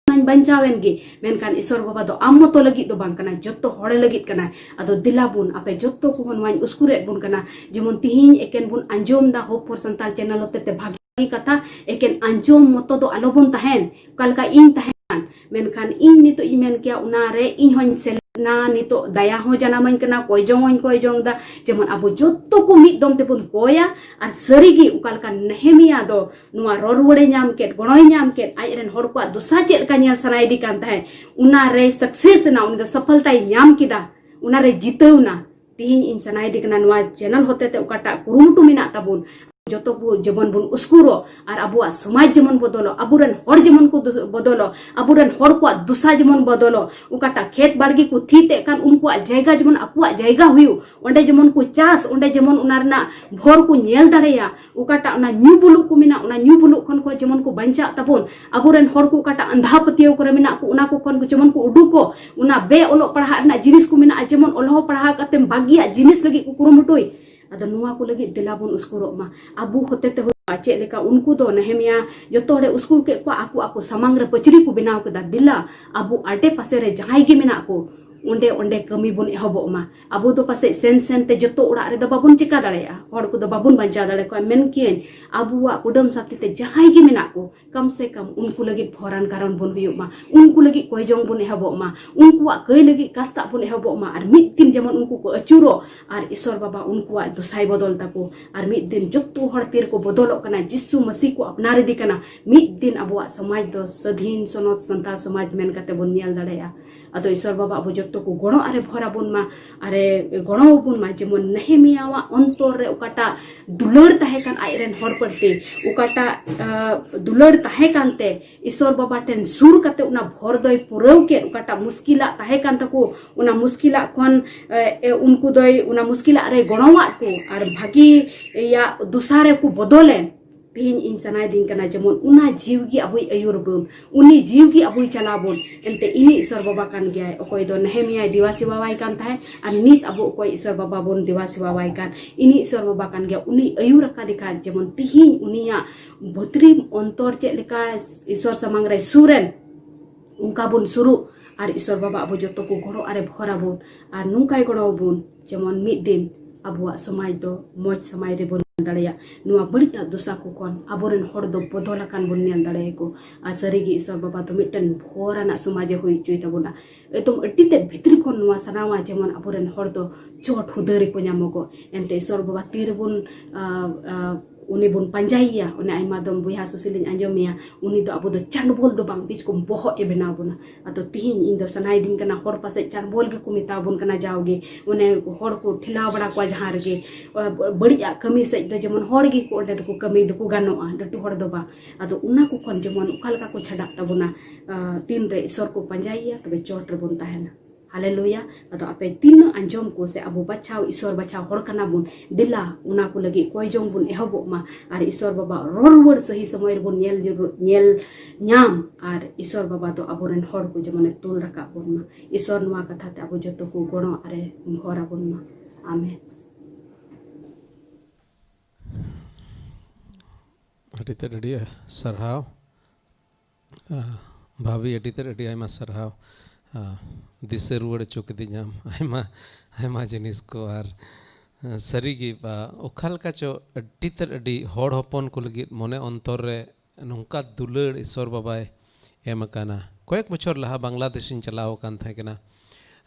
बंचावेन गे मेनकान ईश्वर बाबा दो आम मतो लगी दो बांग कना जत्तो हड़े लगी कना अदो दिलाबुन आपे जत्तो को हनवाइन उसकुरे बुन कना जेमन तिहिन एकेन बुन अंजोम दा होप फॉर संताल चैनल होते भागी कथा एकेन अंजोम मतो दो आलोबुन तहेन कलका इन तहेन मेनकान इन नितो इमेन किया उनारे इन होन ना नितो दया हो जनामन कना कोई जोंग दा जेमन अबो जत्तो को मिद दम तेबुन कोया आर सरीगी उकालका नेहेमिया दो नुआ रोरवड़े ᱧᱟᱢ केट गणोय ᱧाम केट आइरेन हड़ को दुसा चेद का नेल सनाय दी कान ताहे उना रे सक्सेस ना उनी दो सफलता ᱧाम किदा उना रे जितौना तिहिन इन सनाय दी कना नुआ चैनल होते ते उकाटा कुरुमुटु मिना ताबुन जतो को जमन बुन उसकुरो और अबुआ समाज जमन बदलो अबुरन हड़ जमन को बदलो अबुरन हड़ को दुसा जमन बदलो उकाटा खेत बाड़गी को थीते कान उनको जायगा जमन अपुआ जायगा हुयु ओंडे जमन को चास ओंडे जमन उनारना भोर को नेल दाड़ेया उकाटा उना न्यू बुलु को मिना उना न्यू बुलु खन को जमन को बंचा तबुन अबुरन हड़ को उकाटा अंधा पतियो करे मिना को उना को खन को जमन को उडुको उना बे ओलो पढ़ा ना जिनिस को मिना जमन ओलो पढ़ा कते बागिया जिनिस लगी को कुरुमुटुई अदो नुआ को लगी दिलाबुन उसकुरो मा अबु होते ते चे लेका उनको दो नेहेमिया जतो हड़े उसकु के को आकु आकु समांग रे पचरी को बनाव केदा दिला अबु आटे पासे रे जहाई गे मेना को ओंडे ओंडे कमी बुन एहबो मा अबु दो पासे सेन ते जतो उड़ा रे दो बाबुन चिका दाड़ेया हड़ को दो बाबुन बंचा दाड़े को मेन कियन अबुआ कुडम साथी ते जहाई गे मेना को कम से कम उनको लगी भोरान कारण बुन हुयु मा उनको लगी कोई जोंग बुन एहबो मा उनको कई लगी कास्ता बुन एहबो मा और मिद दिन जेमन उनको को अचुरो और ईश्वर बाबा उनको दुसाई बदल तको और मिद दिन जतो हड़ तीर को बदलो कना जिसु मसीह को अपनारे दी कना मिद दिन अबुआ समाज दो सधीन सनत संताल समाज मेन कते बुन नेल दाड़ेया अदो ईश्वर बाबा अबो जतो को गणो आरे भरा बुन मा अरे गणो बुन मा जेमन नेहेमियावा अंतर रे उकाटा दुलड़ ताहे कान आइरेन हड़ पड़ते उकाटा दुलड़ ताहे कानते ईश्वर बाबा टेन सुर कते उना भर दोय पुरव के उकाटा मुश्किला ताहे कान तको उना मुश्किला कोन उनको दोय उना मुश्किला रे गणोवा को और भागी या दुसारे को बदलेन तीन इन सनाय दिन कना जमन उना जीवगी अबुई अयुर बुन उनी जीवगी अबुई चलाबुन एनते इनी ईश्वर बाबा कान गया ओकोय दो नेहेमिया दिवासी बाबाई कान थाहे और नित अबु ओकोय ईश्वर बाबा बुन दिवासी बाबाई कान इनी ईश्वर बाबा कान गया उनी अयुर का दिखा जमन तिहिन उनिया भतरी अंतर चे लेका ईश्वर समांग रे सुरेन उनका बुन सुरु और ईश्वर बाबा अबु जतो को गड़ो आरे भरा बुन और नुकाय गड़ो बुन जमन मिद दिन अबुआ समाज दो मौज समाज रे बुन दाड़ेया नुआ बड़िया दुसा को कोन अबोरेन हड़ दो बदलाकान बुन नेल दाड़े को आ सरीगी ईश्वर बाबा तो मिटन भोराना समाज होई चुई तबुना एकदम अटिते भितरी कोन नुआ सनावा जेमन अबोरेन हड़ दो चोट हुदरी को ᱧᱟᱢᱚᱜᱚ एनते ईश्वर बाबा तीर बुन उनी बुन पंजाइया उनी आइमा दम बुया सुसिलिन अंजोमिया उनी दो अबो दो चांडबोल दो बांग बीच को बोहो ए बेना बुना अतो तिहिन इन दो सनाय दिन कना हड़ पासे चांडबोल गे को मिता बुन कना जाओगे उने हड़ को ठिला बड़ा को जहां रे बड़िया कमी से दो जेमन हड़ गे को ओडे को कमी दो को गानोआ डटू हड़ दो बा अतो उना को कोन जेमन उकालका को छडा तबुना तीन रे ईश्वर को पंजाइया तबे चोट रे बुन ताहेना हालेलुया अतो आपे तीन अंजोम को से अबो बचाव ईश्वर बचाव हड़ कना बुन दिला उना को लगी कोई जोंग बुन एहबो मा और ईश्वर बाबा रोरवर सही समय बुन नेल ᱧाम और ईश्वर बाबा तो अबोरेन हड़ को जमने तुल रका बुन मा ईश्वर नुआ कथा ते अबो जतो को गणो आरे भरा बुन मा आमेन अटिते अडी सरहाव भाभी अटिते अडी आयमा सरहाव दिसे रुआड़ चुकदीजाम आयमा जिनिस को और सरीगी ओखा लेका चो अडिते अडी हड़ हपन को लगी मने अंतर रे नौका दुलड़ ईश्वर बाबाय एम काना कयेक बछर लहा बांग्लादेश चलाव कान थाहे कना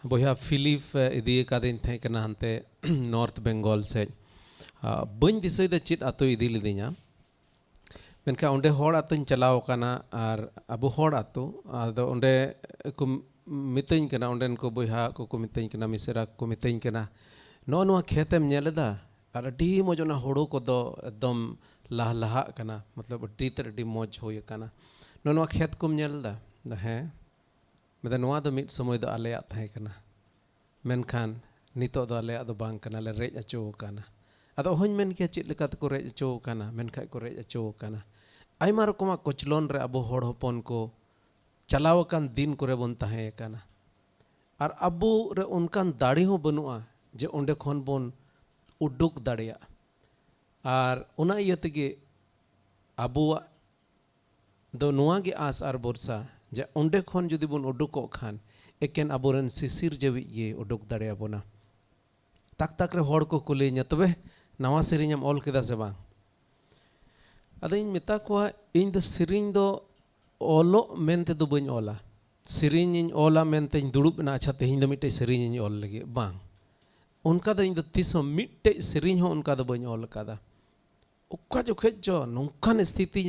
बया फिलिप इदी कादिन थाहे कना हनते नॉर्थ बेंगल से बन दिसैदा चित आतो इदी लिदिया मेनका ओंडे हड़ आतों चलाव काना और अबो हड़ आतो आदो ओंडे को मितैन कना ओंडेन को बया को मितैन कना मिसेरा को मितैन कना नो खेतेम नेलेदा और अडी मजना हड़ो को दो एकदम लाह लाहा कना मतलब अड्डी तर अड्डी मौज होय कना नोनवा खेत कुम नेलदा हें मेदा नोवा दो मिद समय दो आलेया थाहे कना मेनखान नितो दो आलेया दो बांग कना ले रेज अचो कना अदो होñ मेन के चेद लेका को रेज अचो कना मेनखाय को रेज अचो कना आयमा रकमा कोचलोन रे अबो होड़ हपन को चलाव कान दिन करे बन ताहे कना और अबो रे उनकान दाड़ी हो बनुआ जे ओंडे खन बन उडुक दाड़िया और उना इयतेगे अबुआ दो नुआ गे आस और भरसा जे ओंडे खन जुदी बन उडुको खान एकेन अबोरन सिसिर जेवि गे उडुक दाड़िया बोना तक तक रे होड़ को कुली तबे नवा सेरिញऑल केदा से बांग अदो इन मेता कोआ इन दो सेरिñ दो ओलो मेनते दो बñ ओला सेरिñ इन ओला मेनते इन दुड़ुब ना अच्छा तेहिñ दो मिटे सेरिñ इन ओल लगे बांग उनका दो इन दो तीसो मिटे सेरिñ हो उनका दो बñ ओल कादा उक्का जो खेज जो नौकान स्थिति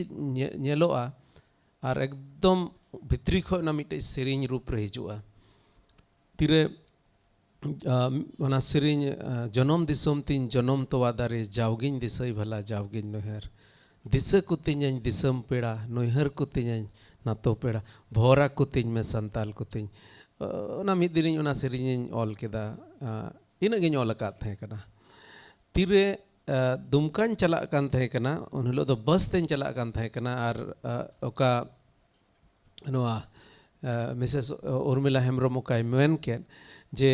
नेलोआ और एकदम भित्री खो ना मिटे सेरिñ रूप रे हिजुआ तिरे मना सेरिñ जनम दिसोम तीन जनम तो वादारे जावगिन दिसई भला जावगिन नोहर दिसे कुतिñ दिसम पेड़ा नोहर कुतिñ नातो पेड़ा भोरा कुतिñ में संताल कुतिñ ना मिद दिन उना सेरिñ ऑल केदा इन गिñ ऑल का थे कना तिरे दुमकान चला कान थे कना उन हिलो दो बस तेन चला कान थे कना और ओका नोआ Mrs Urmila Hembrom okay main केन जे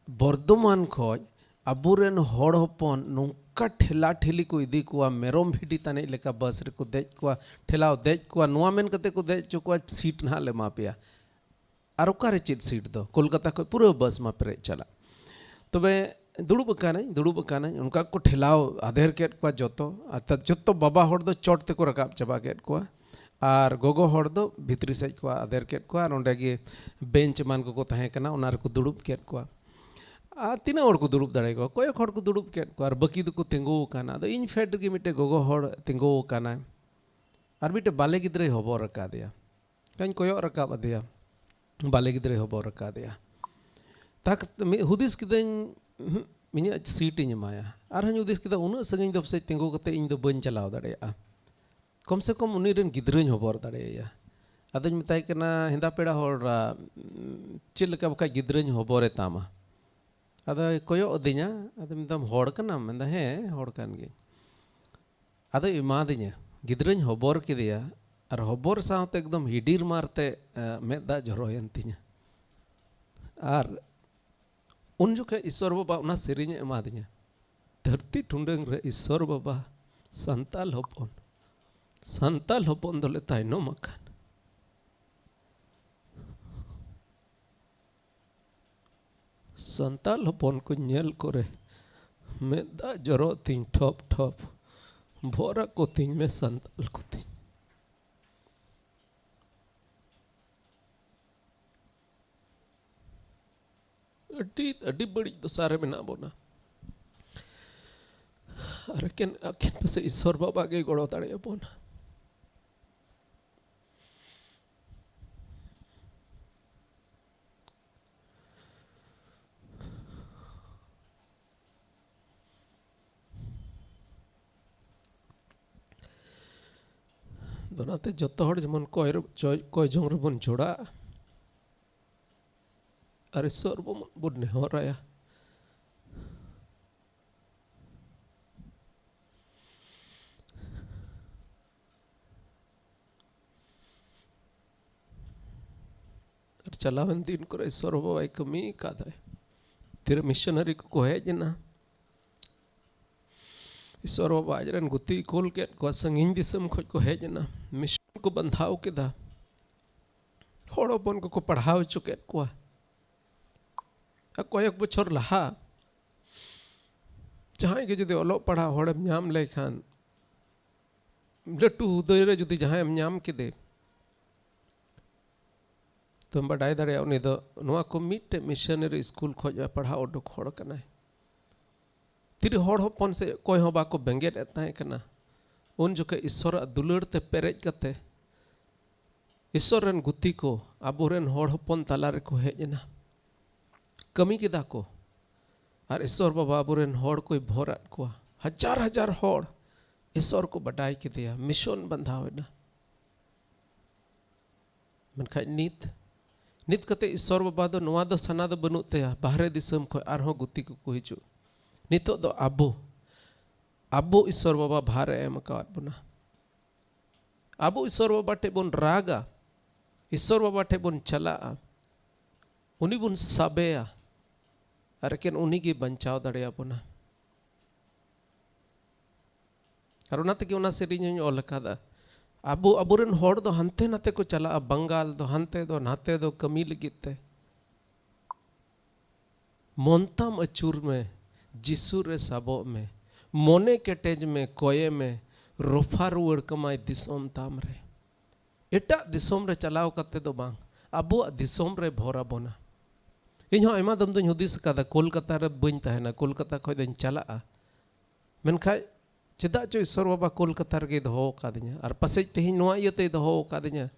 बर्धमान खोज अबुरेन होड़ हपन नौका ठेला ठेली को इदी कुआ मेरम भिडी ताने लेका बस रे को देज कुआ ठेलाव देज कुआ नुआ मेन कते को देज चुकुआ सीट ना ले मापिया और ओकारे चित सीट दो कोलकाता को पूरा बस मा पेरे चला तबे दुड़ुब काना उनका को ठेलाव आधेर केट कुआ जोतो बाबा होड़ दो चोट ते को रकाब चबा केट कुआ और गोगो होड़ दो भितरी सेज कुआ आधेर केट कुआ और ओंडे गे बेंच मान को तहे कना उना रे को दुड़ुब केट कुआ तीना होड़ को दुड़ुब दाड़े को कोई होड़ को दुड़ुब केट को और बकी दो को तिंगो काना दो इन फेट गे मिटे गोगो होड़ तिंगो काना और मिटे बाले गिद्रे होबो रका दिया कहीं कोयो रकाब दिया बाले गिद्रे होबो रका दिया तक हुदिस किदें मिया सीट इन माया और हन हुदिस किदा उन संगिन दो से तिंगो कते इन दो बन चलाव दाड़ेया कम से कम उनी रेन गिद्रेन होबो दाड़ेया अदन मिताय कना हिंदा पेड़ा होड़ चिल का बका गिद्रेन होबो रे तामा अदा कोयो दिना अदा मिदम होड़ कना मेंदा हे होड़ कान गे अदा इमा दिना गिद्रेन होबोर किदिया और होबोर सावते एकदम हिडीर मारते मेदा जरोयन तिना और उन जुके ईश्वर बाबा उना सेरिñ एमा दिना धरती टुंडंग रे ईश्वर बाबा संताल होपन दोले तायनम आकान संताल होपन को नेल करे मेदा जरो तीन ठप ठप भोरा को तीन में संताल को तीन अड्डी बड़ी दोसारे में ना बोना अरे केन पसे ईश्वर बाबा के गड़ो ताड़े बोना दोनाते जतो हड़ जमन कोय जोंग रे बन जोड़ा अरे ईश्वर बन नेहराया और चलावन दिन को ईश्वर बाबा कमी का तेरे मिशनरी को हेजना ईश्वर बाबा आजरन गुती कोल के को संगिन दिसम खोज को हेजना मिशन को बंधाव केदा होड़ोपन को पढ़ाव चुके को कयक बछर लहा जहाँ के जुदी ओलो पढ़ा होड़म नाम लेखान लटू उदय रे जुदी जहाँ नाम के दे तुम बड़ाई दाड़े उनी दो नुआ को मिटे मिशनरी स्कूल खोज पढ़ा उडुक होड़ कना तिरी होड़ हपन से कोई हो बाको बेंगेट एता कना उन जुके ईश्वर दुलड़ ते पेरेज कते ईश्वर रन गुती को आबोरेन होड़ हपन तला रे को हेजना कमी किदा को और ईश्वर बाबा आबोरेन होड़ कोई भोरात को हजार हजार होड़ ईश्वर को बडाई किया मिशन बंधावेना मनखाय नित कते ईश्वर बाबा दो नवा दो सना दो बनुत तया बाहरे दिसम खो आरहो गुती को हिजु नितो दो आबो ईश्वर बाबा भार एम कावत बना आबो ईश्वर बाबा टे बोन रागा ईश्वर बाबा टे बोन चला उनी बोन साबेया अरकेन उनी की बंचाव दड़े बना और उनाते कि उना सेरिंग ऑल कादा आबो अबोरेन होड़ दो हंते नाते को चला बंगाल दो हंते दो नाते दो कमी लगिते मोन्ताम अचूर में जिसु रे साबो में मोने केटेज में कोये में रोफा रुवर कमाई दिसोम ताम रे एटा दिसोम रे चलाव कते दो बांग आबो दिसोम रे भोरा बोना इन हो आयमा दम दों हुदिस कादा कोलकाता रे बइन तहना कोलकाता खय दों चला मेनखाय चेदा चो ईश्वर बाबा कोलकाता रे दो कादिया और पासे तेहिं नोआ इयते दो कादिया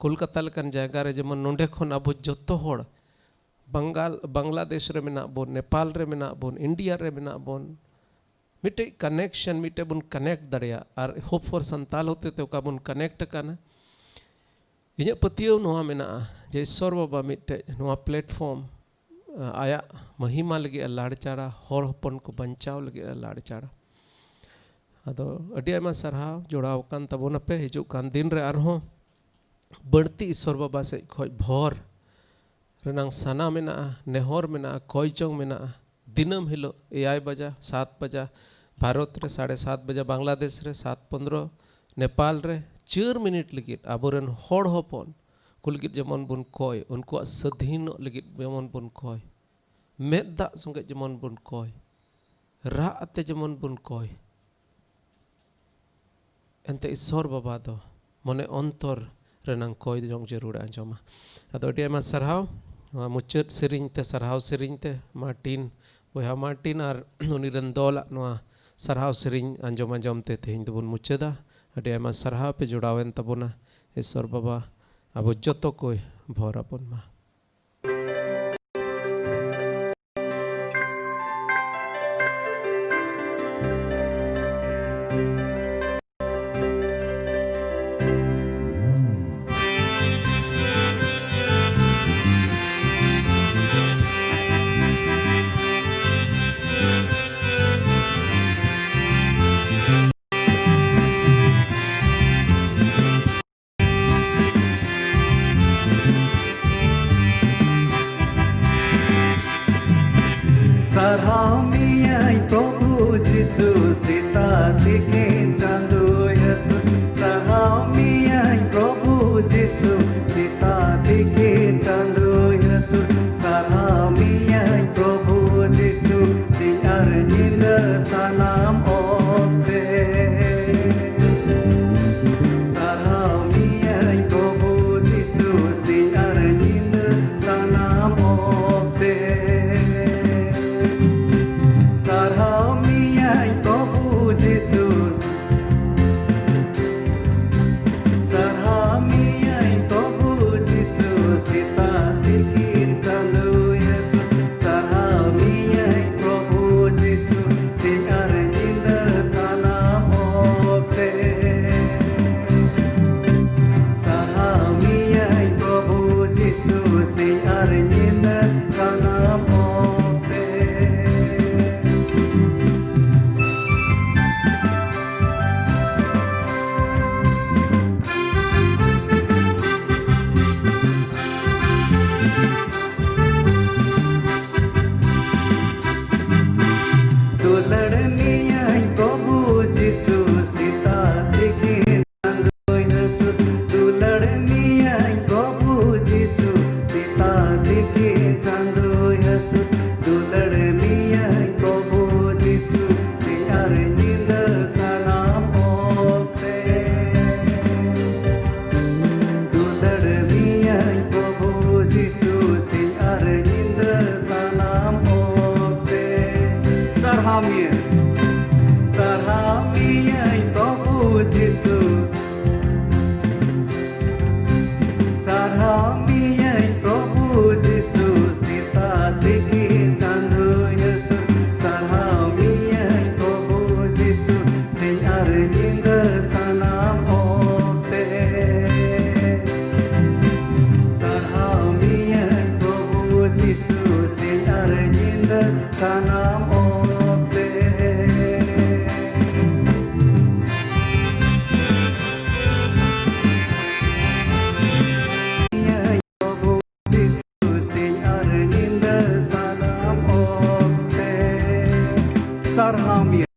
कोलकाता लेकान जायगा रे जेमन नोंडे खन आबो जत्तो होड़ बांग्लादेश रे मेना बोन नेपाल रे मेना बोन इंडिया रे मेना बोन मिटे कनेक्शन मिटे बुन कनेक्ट दड़िया और होप फॉर संताल होते तो का बुन कनेक्ट काना इन्हें पतियों नोआ मेना जे ईश्वर बाबा मिटे नोआ प्लेटफॉर्म आया महिमा लगे लाड़ चाड़ा होड़ हपन को बंचाव लगे लाड़ चाड़ा अदो अडी आयमा सरहाव जोड़ाव कान तबोन पे हिजुग कान दिन रे आरहों बढ़ती ईश्वर बाबा से खोज भोर रेनांग साना मेना नेहर मेना कोयचोंग मेना दिनम हिलो 8 बजा 7 बजा भारत रे 7:30 बजा बांग्लादेश रे 7:15 नेपाल रे 4 मिनट लगी आबोरेन होड़ हपन कुलगित जमन बुन कोय उनको सधीन लगी जमन बुन कोय मेदा संगे जमन बुन कोय राते जमन बुन कोय एंते ईश्वर बाबा दो मने अंतर रेनांग कोय जोंग जरूर आंजमा अदो अडी आयमा सरहाव मुचाद सेरिंग ते सरहाव सेरिंग ते मार्टिन बोहा मार्टिन और उनिरन दोला नोआ सरहाव सेरिंग आंजम ते तेहिं दोबन मुचादा अडी आयमा सरहाव पे जुड़ावेन तबोना ईश्वर बाबा आबो जतो कोय भोराबन मा sarham